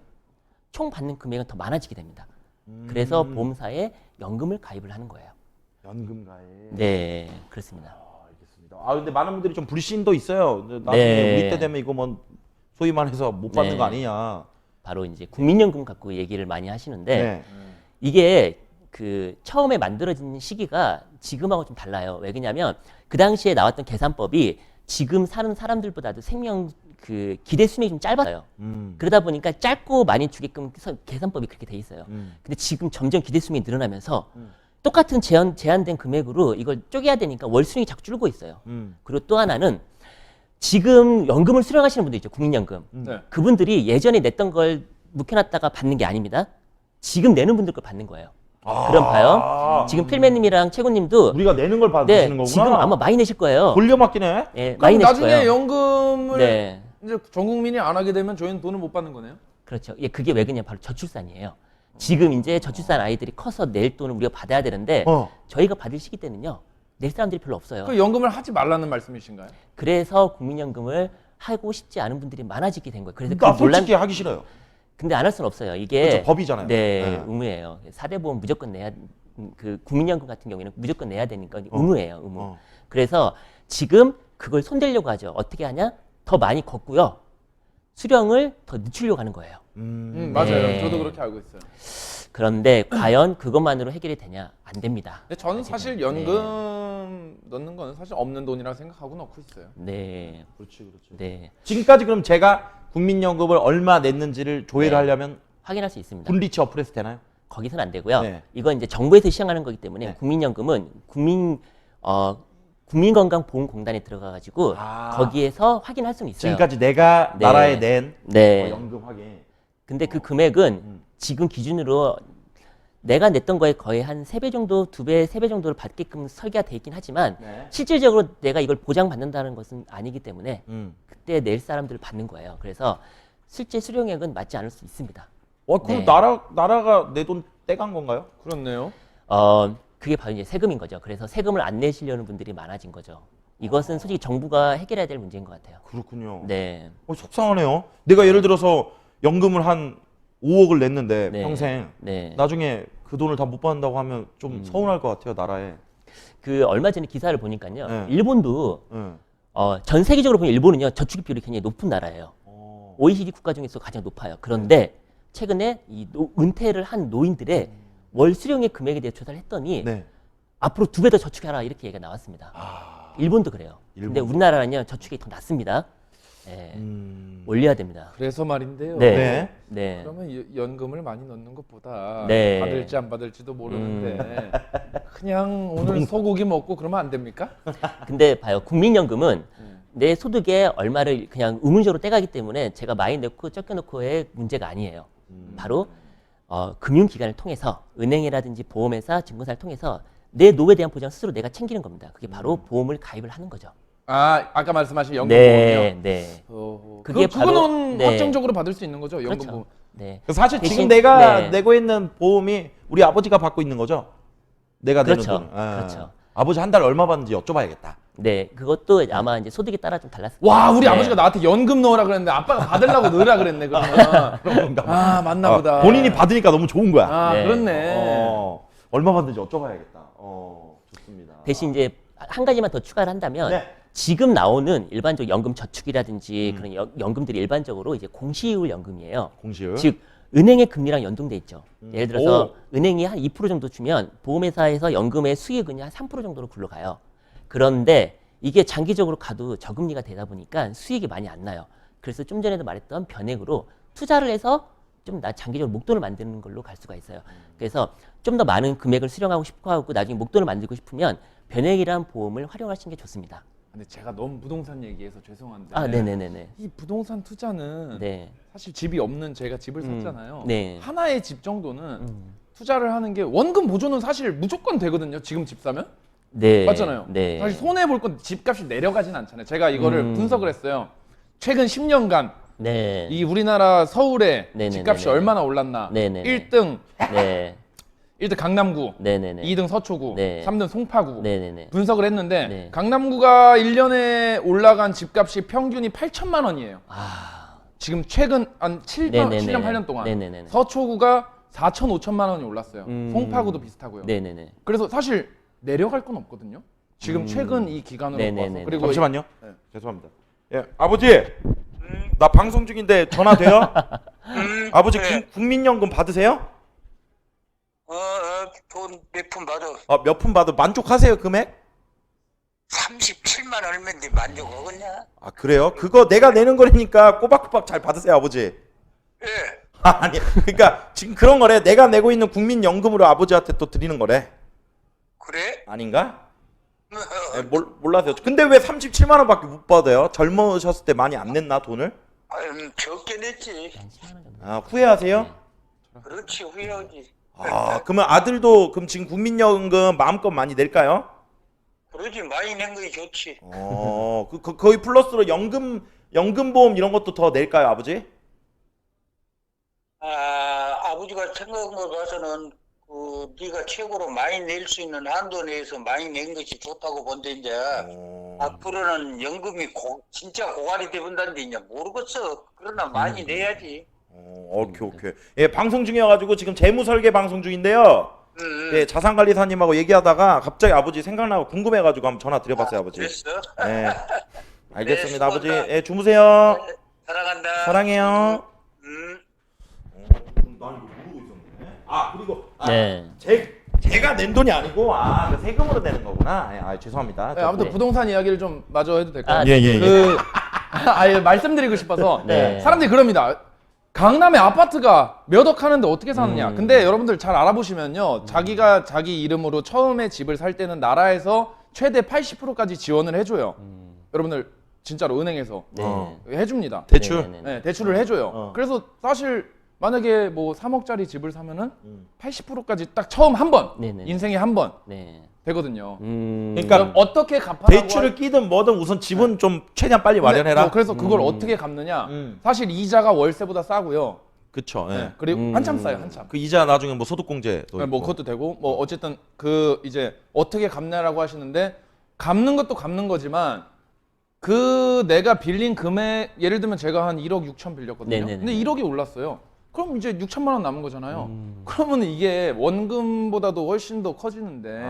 B: 총 받는 금액은 더 많아지게 됩니다. 그래서 보험사에 연금을 가입을 하는 거예요.
A: 연금가에.
B: 네, 그렇습니다.
A: 알겠습니다. 근데 많은 분들이 좀 불신도 있어요. 나중에
B: 네.
A: 우리 때 되면 이거 뭐 소위 말해서 못 받는
B: 네.
A: 거 아니냐.
B: 바로 이제 국민연금 갖고 얘기를 많이 하시는데
A: 네.
B: 이게 그 처음에 만들어진 시기가 지금하고 좀 달라요. 왜 그러냐면 그 당시에 나왔던 계산법이 지금 사는 사람들보다도 생명 그 기대 수명이 좀 짧아요. 그러다 보니까 짧고 많이 주게끔 계산법이 그렇게 돼 있어요. 근데 지금 점점 기대 수명이 늘어나면서 똑같은 제한된 금액으로 이걸 쪼개야 되니까 월 수령이 자꾸 줄고 있어요. 그리고 또 하나는 지금 연금을 수령하시는 분들 있죠. 국민연금.
C: 네.
B: 그분들이 예전에 냈던 걸 묵혀놨다가 받는 게 아닙니다. 지금 내는 분들 걸 받는 거예요.
A: 아.
B: 그럼 봐요. 지금 필맨님이랑 최군님도
A: 우리가 내는 걸 받으시는
B: 네,
A: 거구나.
B: 지금 아마 많이 내실 거예요.
A: 돌려막기네.
B: 네, 많이
C: 그럼
B: 내실
C: 나중에
B: 거예요.
C: 연금을
B: 네.
C: 이제 전 국민이 안 하게 되면 저희는 돈을 못 받는 거네요.
B: 그렇죠. 예, 그게 왜 그냥 바로 저출산이에요. 지금 이제 저출산 아이들이 커서 낼 돈을 우리가 받아야 되는데 저희가 받을 시기 때는요. 낼 사람들이 별로 없어요.
C: 그 연금을 하지 말라는 말씀이신가요?
B: 그래서 국민연금을 하고 싶지 않은 분들이 많아지게 된 거예요. 그래서
A: 나
B: 그 논란
A: 솔직히 하기 싫어요.
B: 근데 안 할 수는 없어요. 이게
A: 그렇죠, 법이잖아요.
B: 네,
A: 네.
B: 의무예요. 4대 보험 무조건 내야 그 국민연금 같은 경우에는 무조건 내야 되니까 의무예요. 의무. 그래서 지금 그걸 손대려고 하죠. 어떻게 하냐? 더 많이 걷고요. 수령을 더 늦추려고 하는 거예요.
C: 맞아요.
B: 네.
C: 저도 그렇게 알고 있어요.
B: 그런데 과연 그것만으로 해결이 되냐? 안 됩니다.
C: 근데 저는 사실 연금 넣는 거는 사실 없는 돈이라고 생각하고 넣고 있어요.
B: 네.
A: 그렇지, 그렇지.
B: 네.
A: 지금까지 그럼 제가 국민연금을 얼마 냈는지를 조회를
B: 네.
A: 하려면
B: 확인할 수 있습니다.
A: 분리치 어플에서 되나요?
B: 거기서는 안 되고요.
A: 네.
B: 이건 이제 정부에서 시행하는 거기 때문에
A: 네.
B: 국민연금은 국민건강보험공단에 들어가가지고 거기에서 확인할 수는 있어요.
A: 지금까지 내가
B: 네.
A: 나라에 낸
B: 네.
A: 연금 확인.
B: 근데 그 금액은 지금 기준으로 내가 냈던 거에 거의 한 3배 정도, 2배, 3배 정도를 받게끔 설계가 돼 있긴 하지만
A: 네.
B: 실질적으로 내가 이걸 보장받는다는 것은 아니기 때문에
A: 음.
B: 그때 낼 사람들을 받는 거예요. 그래서 실제 수령액은 맞지 않을 수 있습니다.
A: 그럼
B: 네.
A: 나라가 내 돈 떼간 건가요?
C: 그렇네요.
B: 그게 바로 이제 세금인 거죠. 그래서 세금을 안 내시려는 분들이 많아진 거죠. 이것은 솔직히 정부가 해결해야 될 문제인 것 같아요.
A: 그렇군요.
B: 네.
A: 속상하네요. 내가 예를 들어서 연금을 한 5억을 냈는데
B: 네.
A: 평생
B: 네.
A: 나중에 그 돈을 다 못 받는다고 하면 좀 서운할 것 같아요, 나라에.
B: 그 얼마 전에 기사를 보니까요.
A: 네.
B: 일본도
A: 응.
B: 전 세계적으로 보면 일본은요 저축 비율이 굉장히 높은 나라예요. OECD 국가 중에서 가장 높아요. 그런데 최근에 이 은퇴를 한 노인들의 월 수령액 금액에 대해 조사를 했더니
A: 네.
B: 앞으로 2배 더 저축해라 이렇게 얘기가 나왔습니다. 일본도 그래요. 근데
A: 일본도.
B: 우리나라는요 저축이 더 낮습니다. 예, 올려야 됩니다.
C: 그래서 말인데요.
B: 네.
A: 네.
B: 네.
C: 그러면 연금을 많이 넣는 것보다
B: 네.
C: 받을지 안 받을지도 모르는데 그냥 오늘 소고기 먹고 그러면 안 됩니까?
B: 근데 봐요. 국민연금은 내 소득의 얼마를 그냥 의무적으로 떼가기 때문에 제가 많이 넣고 적게 넣고의 문제가 아니에요. 바로 금융기관을 통해서 은행이라든지 보험회사, 증권사를 통해서 내 노후에 대한 보장 스스로 내가 챙기는 겁니다. 그게 바로 보험을 가입을 하는 거죠.
C: 아까 말씀하신 연금
B: 네,
C: 보험이요.
B: 네.
C: 그게
B: 그게 바로-
C: 그거는
B: 네.
C: 확정적으로 받을 수 있는 거죠. 연금
B: 그렇죠.
C: 보험.
B: 네.
A: 사실
B: 대신-
A: 지금 내가
B: 네.
A: 내고 있는 보험이 우리 아버지가 받고 있는 거죠? 내가 내는
B: 그렇죠.
A: 돈. 아.
B: 그렇죠.
A: 아버지 한 달 얼마 받는지 여쭤봐야겠다.
B: 네, 그것도 아마 이제 소득에 따라 좀 달랐을
C: 와, 우리
B: 네.
C: 아버지가 나한테 연금 넣으라 그랬는데 아빠가 받으려고 넣으라 그랬네. 그러면 아 맞나 보다.
A: 본인이 받으니까 너무 좋은 거야.
C: 아
B: 네.
C: 그렇네.
A: 얼마 받는지 여쭤봐야겠다. 좋습니다.
B: 대신 이제 한 가지만 더 추가를 한다면
A: 네.
B: 지금 나오는 일반적 연금 저축이라든지 그런 연금들이 일반적으로 이제 공시이율 연금이에요.
A: 공시율.
B: 즉 은행의 금리랑 연동돼 있죠. 예를 들어서
A: 오.
B: 은행이 한 2% 정도 주면 보험회사에서 연금의 수익은이 한 3% 정도로 굴러가요. 그런데 이게 장기적으로 가도 저금리가 되다 보니까 수익이 많이 안 나요. 그래서 좀 전에도 말했던 변액으로 투자를 해서 좀 장기적으로 목돈을 만드는 걸로 갈 수가 있어요. 그래서 좀 더 많은 금액을 수령하고 싶어 하고 나중에 목돈을 만들고 싶으면 변액이란 보험을 활용하시는 게 좋습니다.
C: 근데 제가 너무 부동산 얘기해서 죄송한데.
B: 아, 네네네네.
C: 이 부동산 투자는
B: 네.
C: 사실 집이 없는 제가 집을 샀잖아요.
B: 네.
C: 하나의 집 정도는 투자를 하는 게 원금 보조는 사실 무조건 되거든요. 지금 집 사면
B: 네.
C: 맞잖아요.
B: 네.
C: 사실 손해 볼 건 집값이 내려가진 않잖아요. 제가 이거를 분석을 했어요. 최근 10년간
B: 네.
C: 이 우리나라 서울의
B: 네네네네.
C: 집값이 얼마나 올랐나.
B: 네네네.
C: 1등
B: 네.
C: 1등 강남구,
B: 네네네.
C: 2등 서초구,
B: 네.
C: 3등 송파구.
B: 네네네.
C: 분석을 했는데
B: 네.
C: 강남구가 1년에 올라간 집값이 평균이 8천만 원이에요. 지금 최근 한 7년,
B: 네네네.
C: 7년 8년 동안
B: 네네네.
C: 서초구가 4천 5천만 원이 올랐어요. 송파구도 비슷하고요.
B: 네네네.
C: 그래서 사실 내려갈 건 없거든요. 지금 최근 이 기간으로
B: 네네네.
C: 봐서 그리고
A: 잠시만요.
C: 네.
A: 죄송합니다. 예, 아버지. 나 방송 중인데 전화 돼요? 아버지
D: 네.
A: 국민연금 받으세요?
D: 돈 몇 푼 받아.
A: 몇 푼 받아 만족하세요 금액?
D: 37만 얼마인데 만족하겠냐?
A: 아 그래요? 그거 내가 내는 거니까 꼬박꼬박 잘 받으세요 아버지.
D: 예.
A: 아니 그러니까 지금 그런 거래. 내가 내고 있는 국민연금으로 아버지한테 또 드리는 거래.
D: 그래?
A: 아닌가? 몰라서요. 근데 왜 37만 원밖에 못 받아요? 젊으셨을 때 많이 안 냈나 돈을?
D: 적게 냈지.
B: 한 10만 원 정도
A: 아, 후회하세요?
D: 그렇지 후회하지.
A: 아, 그러면 아들도 그럼 지금 국민연금 마음껏 많이 낼까요?
D: 그러지 많이 낸 거이 좋지.
A: 거의 플러스로 연금보험 이런 것도 더 낼까요, 아버지?
D: 아버지가 생각한 걸 봐서는 네가 최고로 많이 낼 수 있는 한도 내에서 많이 낸 것이 좋다고 본데 이제 앞으로는 연금이 진짜 고갈이 되본다는데 이제 모르겠어. 그러나 많이 내야지.
A: 오케이. 예, 방송 중이어가지고 지금 재무 설계 방송 중인데요. 예, 자산관리사님하고 얘기하다가 갑자기 아버지 생각나고 궁금해가지고 한번 전화 드려봤어요, 아버지.
D: 그랬어?
A: 예, 알겠습니다,
D: 네,
A: 아버지.
D: 수고한다.
A: 예, 주무세요.
D: 사랑한다.
A: 사랑해요.
D: 음.
A: 난 이거 모르고 있었네. 아, 그리고
B: 네.
A: 제가 낸 돈이 아니고 그 세금으로 내는 거구나. 예, 죄송합니다.
C: 네, 아무튼
B: 네.
C: 부동산 이야기를 좀 마저 해도 될까요?
B: 아,
A: 예.
C: 아예 말씀드리고 싶어서
B: 네.
C: 사람들이 그럽니다. 강남에 아파트가 몇 억 하는데 어떻게 사느냐. 근데 여러분들 잘 알아보시면요. 자기가 자기 이름으로 처음에 집을 살 때는 나라에서 최대 80%까지 지원을 해줘요. 여러분들 진짜로 은행에서
B: 네.
C: 해줍니다.
A: 대출.
B: 네네네.
C: 네, 대출을 해줘요. 그래서 사실 만약에 뭐 3억짜리 집을 사면은 80%까지 딱 처음 한 번,
B: 네네.
C: 인생에 한 번
B: 네.
C: 되거든요.
A: 그러니까
C: 그럼 어떻게 갚아라고
A: 대출을 끼든 뭐든 우선 집은 좀 최대한 빨리 마련해라.
C: 그래서 그걸 어떻게 갚느냐? 사실 이자가 월세보다 싸고요.
A: 그쵸. 예.
C: 네, 그리고 한참 싸요, 한참.
A: 그 이자 나중에 뭐 소득공제도
C: 네, 뭐
A: 있고.
C: 그것도 되고 뭐 어쨌든 그 이제 어떻게 갚냐라고 하시는데 갚는 것도 갚는 거지만 그 내가 빌린 금액 예를 들면 제가 한 1억 6천 빌렸거든요.
B: 네네네.
C: 근데 1억이 올랐어요. 그럼 이제 6천만 원 남은 거잖아요. 그러면 이게 원금보다도 훨씬 더 커지는데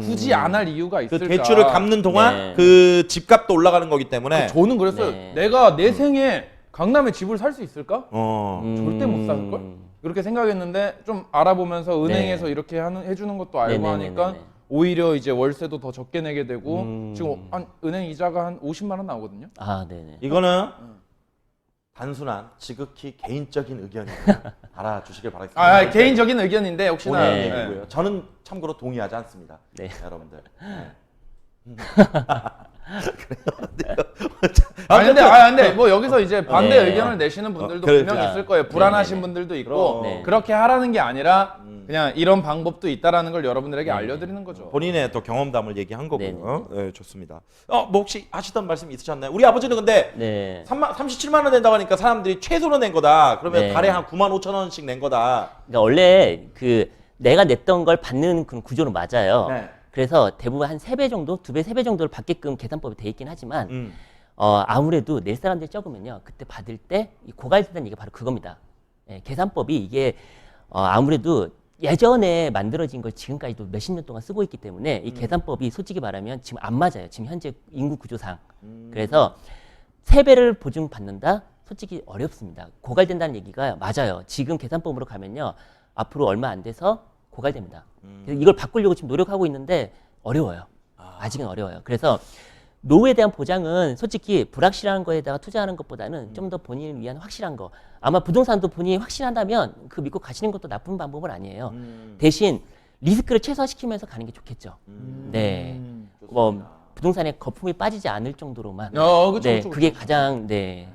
C: 굳이 안 할 이유가
A: 그
C: 있을까?
A: 대출을 갚는 동안
B: 네.
A: 그 집값도 올라가는 거기 때문에.
C: 저는 그랬어요.
B: 네.
C: 내가 내 생에 강남에 집을 살 수 있을까?
B: 음.
C: 절대 못 살 걸. 그렇게 생각했는데 좀 알아보면서 은행에서 이렇게 해주는 것도 알고
B: 네네네네네.
C: 하니까 오히려 이제 월세도 더 적게 내게 되고 지금 은행 이자가 한 50만 원 나오거든요.
B: 아, 네네.
A: 이거는 단순한 지극히 개인적인 의견이니까 알아주시길 바라겠습니다.
C: 개인적인 의견인데 혹시나
A: 본인의
B: 네.
A: 얘기고요. 저는 참고로 동의하지 않습니다.
B: 네.
A: 여러분들.
C: 근데 뭐 여기서 이제 반대
B: 네.
C: 의견을 내시는 분들도
A: 그래,
C: 분명
A: 그래.
C: 있을 거예요. 불안하신
B: 네네네.
C: 분들도 있고
B: 네.
C: 그렇게 하라는 게 아니라 그냥 이런 방법도 있다라는 걸 여러분들에게 알려드리는 거죠.
A: 본인의 또 경험담을 얘기한 거고요.
B: 네네.
A: 네, 좋습니다. 뭐 혹시 하시던 말씀 있으셨나요? 우리 아버지는 근데
B: 네.
A: 37만 원 낸다고 하니까 사람들이 최소로 낸 거다. 그러면
B: 네.
A: 달에 한 9만 5천 원씩 낸 거다.
B: 그러니까 원래 그 내가 냈던 걸 받는 그런 구조는 맞아요.
A: 네.
B: 그래서 대부분 한 3배 정도, 2배, 3배 정도를 받게끔 계산법이 돼 있긴 하지만 아무래도 낼 사람들이 적으면요. 그때 받을 때 이 고갈된다는 얘기가 바로 그겁니다. 예, 계산법이 이게 아무래도 예전에 만들어진 걸 지금까지도 몇십 년 동안 쓰고 있기 때문에 이 계산법이 솔직히 말하면 지금 안 맞아요. 지금 현재 인구 구조상. 그래서 3배를 보증받는다? 솔직히 어렵습니다. 고갈된다는 얘기가 맞아요. 지금 계산법으로 가면요. 앞으로 얼마 안 돼서 고갈됩니다. 그래서 이걸 바꾸려고 지금 노력하고 있는데 어려워요. 아직은 어려워요. 그래서 노후에 대한 보장은 솔직히 불확실한 거에다가 투자하는 것보다는 좀 더 본인을 위한 확실한 거. 아마 부동산도 본인이 확신한다면 그 믿고 가시는 것도 나쁜 방법은 아니에요. 대신 리스크를 최소화시키면서 가는 게 좋겠죠. 네. 뭐 부동산에 거품이 빠지지 않을 정도로만.
C: 그쵸,
B: 네,
C: 그쵸,
B: 그게
C: 그쵸.
B: 가장 네.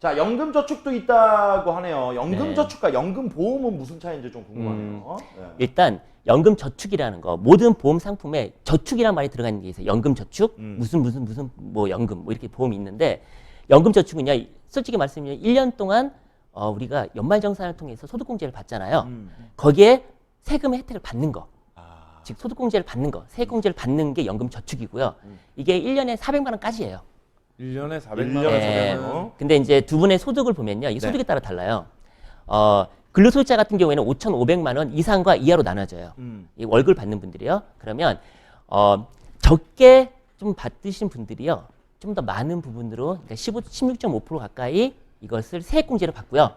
A: 자, 연금 저축도 있다고 하네요. 연금 저축과 연금 보험은 무슨 차이인지 좀 궁금하네요. 네.
B: 일단 연금 저축이라는 거 모든 보험 상품에 저축이라는 말이 들어가 있는 게 있어요. 연금 저축 무슨 뭐 연금 뭐 이렇게 보험이 있는데 연금 저축은요. 솔직히 말씀드리면 1년 동안 우리가 연말정산을 통해서 소득공제를 받잖아요. 거기에 세금의 혜택을 받는 거. 즉 소득공제를 받는 거. 세액공제를 받는 게 연금 저축이고요. 이게 1년에 400만 원까지예요.
C: 1년에 400만
A: 1년에
C: 원.
A: 400만 원.
B: 근데 이제 두 분의 소득을 보면요. 이 소득에 따라 달라요. 근로소득자 같은 경우에는 5,500만 원 이상과 이하로 나눠져요. 이 월급을 받는 분들이요. 그러면 적게 좀 받으신 분들이요. 좀 더 많은 부분으로 그러니까 16.5% 가까이 이것을 세액공제를 받고요.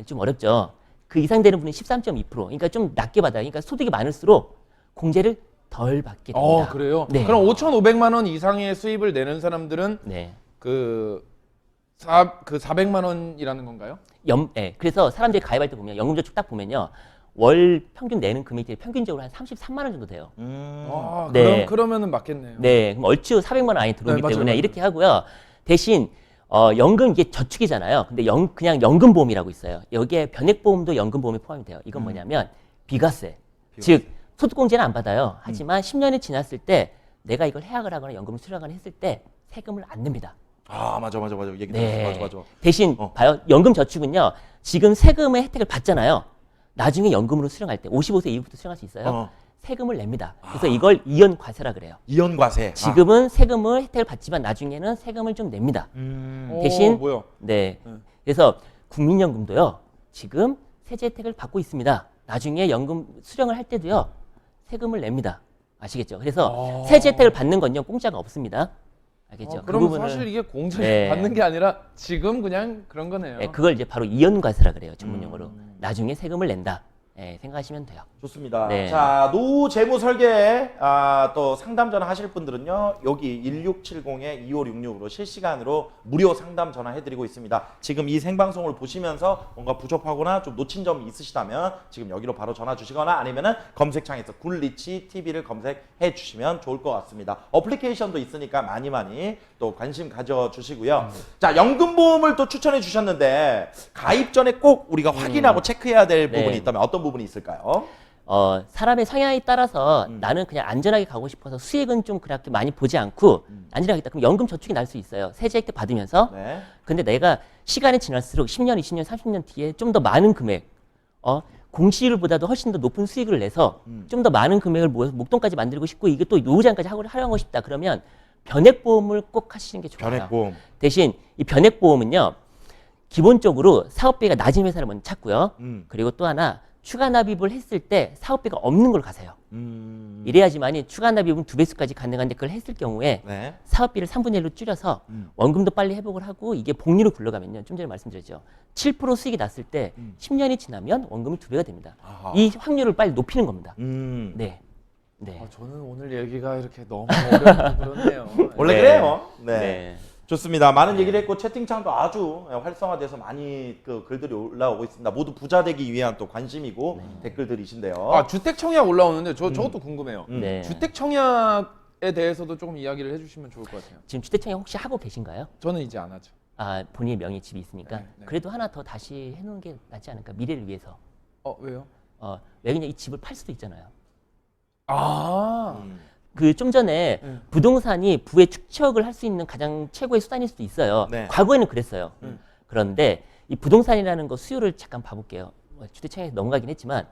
B: 좀 어렵죠. 그 이상 되는 분은 13.2%. 그러니까 좀 낮게 받아요. 그러니까 소득이 많을수록 공제를 덜 받게 됩니다.
C: 그래요?
B: 네.
C: 그럼 5,500만 원 이상의 수입을 내는 사람들은
B: 네.
C: 그 400만 원이라는 건가요?
B: 네. 그래서 사람들이 가입할 때 보면 연금저축 딱 보면요. 월 평균 내는 금액이 평균적으로 한 33만 원 정도 돼요. 네.
C: 그러면은 맞겠네요.
B: 네. 그럼 얼추 400만 원 안에 들어오기
C: 네, 맞아요,
B: 때문에
C: 맞아요.
B: 이렇게 하고요. 대신 연금 이게 저축이잖아요. 근데 그냥 연금보험이라고 있어요. 여기에 변액보험도 연금보험에 포함이 돼요. 이건 뭐냐면 비과세. 즉 소득공제는 안 받아요. 하지만 10년이 지났을 때 내가 이걸 해약을 하거나 연금을 수령하거나 했을 때 세금을 안 냅니다.
A: 아 맞아 얘기
B: 네.
A: 들었어. 맞아.
B: 대신 봐요. 연금 저축은요. 지금 세금의 혜택을 받잖아요. 나중에 연금으로 수령할 때 55세 이후부터 수령할 수 있어요. 세금을 냅니다. 그래서 이걸 이연과세라 그래요.
A: 이연과세.
B: 지금은 세금을 혜택을 받지만 나중에는 세금을 좀 냅니다. 대신
C: 뭐야?
B: 네. 그래서 국민연금도요. 지금 세제 혜택을 받고 있습니다. 나중에 연금 수령을 할 때도요. 세금을 냅니다. 아시겠죠? 그래서 세제 혜택을 받는 건요. 공짜가 없습니다. 알겠죠? 그
C: 그럼
B: 부분을
C: 사실 이게 공제를
B: 네.
C: 받는 게 아니라 지금 그냥 그런 거네요.
B: 네, 그걸 이제 바로 이연과세라 그래요. 전문용어로. 나중에 세금을 낸다. 네, 생각하시면 돼요.
A: 좋습니다.
B: 네.
A: 자, 노재무 설계 또 상담 전화 하실 분들은요. 여기 1670-2566으로 실시간으로 무료 상담 전화 해드리고 있습니다. 지금 이 생방송을 보시면서 뭔가 부족하거나 좀 놓친 점이 있으시다면 지금 여기로 바로 전화 주시거나 아니면은 검색창에서 굴리치 TV를 검색해 주시면 좋을 것 같습니다. 어플리케이션도 있으니까 많이 또 관심 가져주시고요. 자, 연금보험을 또 추천해 주셨는데 가입 전에 꼭 우리가 확인하고 체크해야 될
B: 네.
A: 부분이 있다면 어떤 부분이 있을까요?
B: 사람의 성향에 따라서 나는 그냥 안전하게 가고 싶어서 수익은 좀 그렇게 많이 보지 않고 안전하겠다. 그럼 연금 저축이 날 수 있어요. 세제 혜택 받으면서.
A: 네.
B: 근데 내가 시간이 지날수록 10년, 20년, 30년 뒤에 좀 더 많은 금액, 공시율보다도 훨씬 더 높은 수익을 내서 좀 더 많은 금액을 모아서 목돈까지 만들고 싶고 이게 또 노후자금까지 하려고 싶다. 그러면 변액보험을 꼭 하시는 게 좋아요.
A: 변액보험.
B: 대신 이 변액보험은요. 기본적으로 사업비가 낮은 회사를 먼저 찾고요. 그리고 또 하나 추가 납입을 했을 때 사업비가 없는 걸로 가세요. 이래야지만이 추가 납입은 2배수까지 가능한데 그걸 했을 경우에
A: 네.
B: 사업비를 3분의 1로 줄여서 원금도 빨리 회복을 하고 이게 복리로 굴러가면요. 좀 전에 말씀드렸죠. 7% 수익이 났을 때 10년이 지나면 원금이 2배가 됩니다.
A: 아하.
B: 이 확률을 빨리 높이는 겁니다. 네. 네.
C: 저는 오늘 얘기가 이렇게 너무 어렵고 그렇네요.
A: 원래
B: 네.
A: 그래요. 네.
B: 네.
A: 좋습니다. 많은 얘기를 했고 채팅창도 아주 활성화돼서 많이 그 글들이 올라오고 있습니다. 모두 부자 되기 위한 또 관심이고 댓글들이신데요.
C: 주택 청약 올라오는데 저것도 궁금해요.
B: 네.
C: 주택 청약에 대해서도 조금 이야기를 해주시면 좋을 것 같아요.
B: 지금 주택청약 혹시 하고 계신가요?
C: 저는 이제 안 하죠.
B: 본인의 명의 집이 있으니까.
C: 네.
B: 그래도 하나 더 다시 해놓은 게 낫지 않을까? 미래를 위해서.
C: 왜요?
B: 왜냐면 이 집을 팔 수도 있잖아요.
C: 아,
B: 그 좀 전에
C: 네.
B: 부동산이 부의 축척을 할 수 있는 가장 최고의 수단일 수도 있어요.
A: 네.
B: 과거에는 그랬어요. 그런데 이 부동산이라는 거 수요를 잠깐 봐볼게요. 주택청약에 넘어가긴 했지만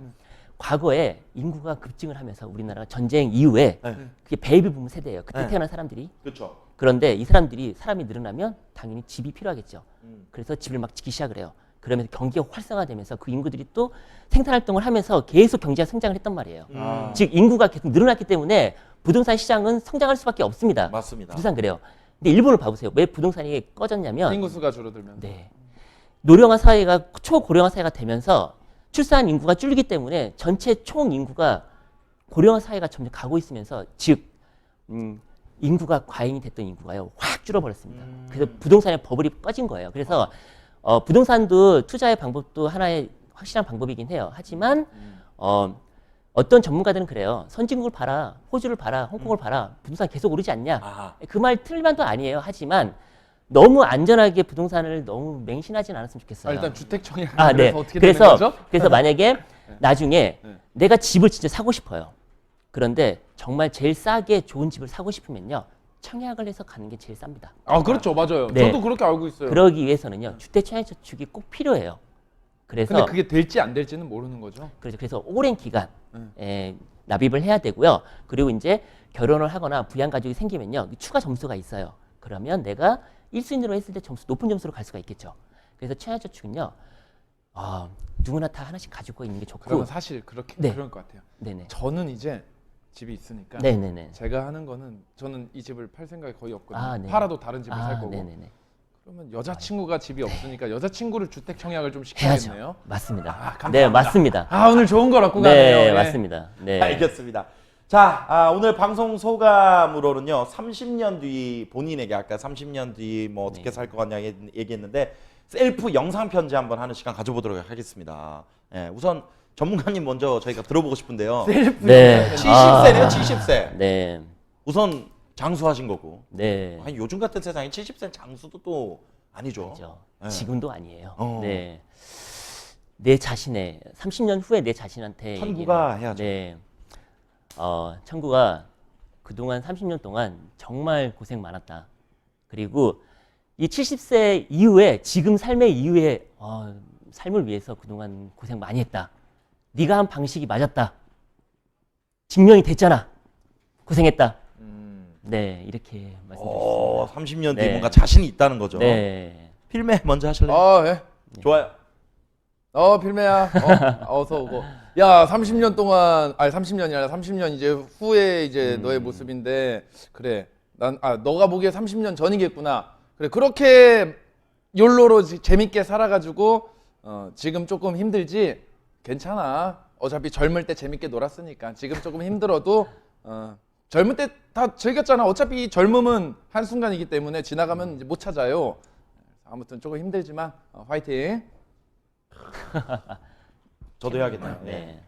B: 과거에 인구가 급증을 하면서 우리나라가 전쟁 이후에
A: 네.
B: 그게 베이비 붐 세대예요. 그때
A: 네.
B: 태어난 사람들이.
A: 그렇죠.
B: 그런데 이 사람이 늘어나면 당연히 집이 필요하겠죠. 그래서 집을 막 짓기 시작을 해요. 그러면서 경기가 활성화되면서 그 인구들이 또 생산활동을 하면서 계속 경제가 성장을 했단 말이에요. 즉 인구가 계속 늘어났기 때문에 부동산 시장은 성장할 수밖에 없습니다.
A: 맞습니다.
B: 부동산 그래요. 근데 일본을 봐보세요. 왜 부동산이 꺼졌냐면
C: 인구 수가 줄어들면.
B: 네. 노령화 사회가 초고령화 사회가 되면서 출산 인구가 줄기 때문에 전체 총 인구가 고령화 사회가 점점 가고 있으면서 즉 인구가 과잉이 됐던 인구가요 확 줄어버렸습니다. 그래서 부동산의 버블이 꺼진 거예요. 그래서 부동산도 투자의 방법도 하나의 확실한 방법이긴 해요. 하지만 어떤 전문가들은 그래요. 선진국을 봐라, 호주를 봐라, 홍콩을 봐라, 부동산 계속 오르지 않냐.
A: 아하.
B: 그 말 틀만도 아니에요. 하지만 너무 안전하게 부동산을 너무 맹신하진 않았으면 좋겠어요.
C: 일단 주택 청약
B: 네.
C: 어떻게 되는 거죠?
B: 그래서 만약에 나중에
C: 네.
B: 내가 집을 진짜 사고 싶어요. 그런데 정말 제일 싸게 좋은 집을 사고 싶으면요. 청약을 해서 가는 게 제일 쌉니다.
C: 그렇죠, 맞아요.
B: 네.
C: 저도 그렇게 알고 있어요.
B: 그러기 위해서는요. 주택 청약 저축이 꼭 필요해요. 그래서
C: 근데 그게 될지 안 될지는 모르는 거죠.
B: 그래서 오랜 기간 납입을 해야 되고요. 그리고 이제 결혼을 하거나 부양 가족이 생기면요. 추가 점수가 있어요. 그러면 내가 1순위로 했을 때 높은 점수로 갈 수가 있겠죠. 그래서 청약저축은요. 누구나 다 하나씩 가지고 있는 게 좋고.
C: 그러면 사실 그럴 것 같아요.
B: 네네.
C: 저는 이제 집이 있으니까
B: 네네네.
C: 제가 하는 거는 저는 이 집을 팔 생각이 거의 없거든요.
B: 네.
C: 팔아도 다른 집을 살 거고.
B: 네네네.
C: 그러면 여자친구가 집이 없으니까 여자친구를 주택 청약을 좀
B: 해야죠.
C: 시켜야겠네요.
B: 맞습니다.
C: 감사합니다.
B: 네, 맞습니다.
C: 오늘 좋은 걸 얻고 가네요.
B: 네,
C: 예.
B: 맞습니다. 네.
A: 알겠습니다. 자, 오늘 방송 소감으로는요. 30년 뒤 본인에게 아까 30년 뒤 뭐 어떻게 살 것 같냐 얘기했는데 셀프 영상 편지 한번 하는 시간 가져보도록 하겠습니다. 예, 우선 전문가님 먼저 저희가 들어보고 싶은데요.
B: 네.
A: 70세네요, 70세.
B: 네.
A: 우선 장수하신 거고.
B: 네.
A: 아니, 요즘 같은 세상에 70세 장수도 또 아니죠.
B: 아니죠.
A: 네.
B: 지금도 아니에요.
A: 어.
B: 네. 내 자신의 30년 후에 내 자신한테
A: 천구가
B: 얘기는,
A: 해야죠.
B: 네. 천구가 그동안 30년 동안 정말 고생 많았다. 그리고 이 70세 이후에 지금 삶의 이후에 삶을 위해서 그동안 고생 많이 했다. 네가 한 방식이 맞았다. 증명이 됐잖아. 고생했다. 네, 이렇게 말씀드렸습니다.
A: 30년 뒤에
B: 네.
A: 뭔가 자신이 있다는 거죠.
B: 네.
A: 필매 먼저 하실래요?
C: 예.
A: 좋아요.
C: 필매야. 어서 오고. 야, 30년 동안, 아니 30년이 아니라 30년 이제 후에 이제 너의 모습인데, 그래. 너가 보기에 30년 전이겠구나. 그래, 그렇게 욜로로 재밌게 살아가지고, 지금 조금 힘들지? 괜찮아. 어차피 젊을 때 재밌게 놀았으니까. 지금 조금 힘들어도, 젊을 때 다 즐겼잖아. 어차피 젊음은 한순간이기 때문에 지나가면 이제 못 찾아요. 아무튼 조금 힘들지만, 화이팅.
A: 저도 해야겠네요.
B: 네.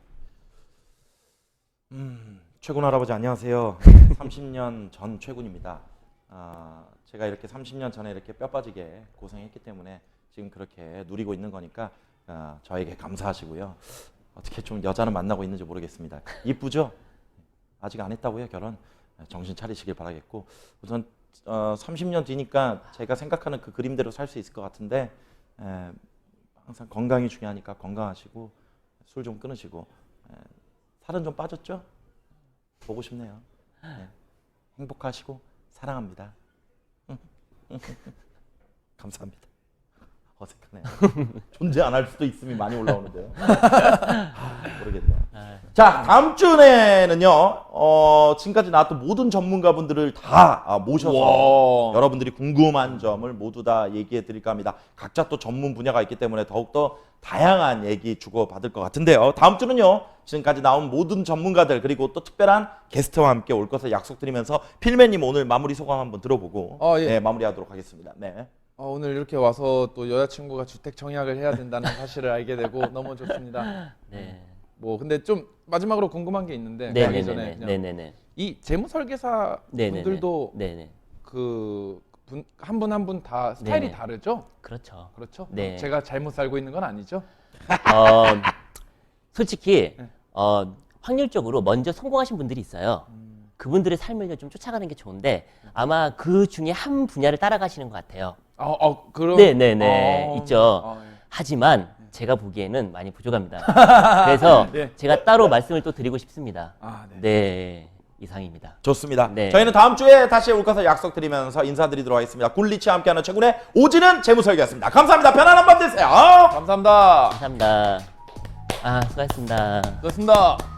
A: 최군 할아버지 안녕하세요. 30년 전 최군입니다. 제가 이렇게 30년 전에 이렇게 뼈 빠지게 고생했기 때문에 지금 그렇게 누리고 있는 거니까 저에게 감사하시고요. 어떻게 좀 여자는 만나고 있는지 모르겠습니다. 이쁘죠? 아직 안 했다고요, 결혼? 정신 차리시길 바라겠고, 우선 30년 뒤니까 제가 생각하는 그 그림대로 살 수 있을 것 같은데, 항상 건강이 중요하니까 건강하시고 술 좀 끊으시고, 살은 좀 빠졌죠? 보고 싶네요. 네. 행복하시고 사랑합니다. 감사합니다. 어색하네요. 존재 안 할 수도 있음이 많이 올라오는데요. 모르겠네요. 자, 다음 주에는요, 지금까지 나왔던 모든 전문가분들을 다 모셔서
C: 와.
A: 여러분들이 궁금한 점을 모두 다 얘기해 드릴까 합니다. 각자 또 전문 분야가 있기 때문에 더욱더 다양한 얘기 주고받을 것 같은데요. 다음 주는요, 지금까지 나온 모든 전문가들 그리고 또 특별한 게스트와 함께 올 것을 약속드리면서 필매님 오늘 마무리 소감 한번 들어보고
C: 예.
A: 네, 마무리하도록 하겠습니다. 네.
C: 오늘 이렇게 와서 또 여자친구가 주택 청약을 해야 된다는 사실을 알게 되고 너무 좋습니다.
B: 네.
C: 뭐 근데 좀 마지막으로 궁금한 게 있는데
B: 네,
C: 가기
B: 네,
C: 전에
B: 네,
C: 그냥
B: 네, 네, 네.
C: 이 재무 설계사
B: 네, 네,
C: 분들도
B: 네, 네.
C: 그 한 분 한 분 다 스타일이
B: 네, 네.
C: 다르죠?
B: 그렇죠.
C: 그렇죠?
B: 네.
C: 제가 잘못 살고 있는 건 아니죠?
B: 솔직히
C: 네.
B: 확률적으로 먼저 성공하신 분들이 있어요. 그분들의 삶을 좀 쫓아가는 게 좋은데 아마 그 중에 한 분야를 따라가시는 것 같아요.
C: 그럼
B: 네네네 있죠.
C: 예.
B: 하지만 제가 보기에는 많이 부족합니다. 그래서
C: 네.
B: 제가 따로 말씀을 또 드리고 싶습니다.
C: 네.
B: 네, 이상입니다.
A: 좋습니다.
B: 네.
A: 저희는 다음 주에 다시 올 것을 약속드리면서 인사드리도록 하겠습니다. 굴리치와 함께하는 최군의 오지는 재무설계였습니다. 감사합니다. 편안한 밤 되세요.
C: 감사합니다.
B: 감사합니다. 수고하셨습니다.
C: 좋습니다.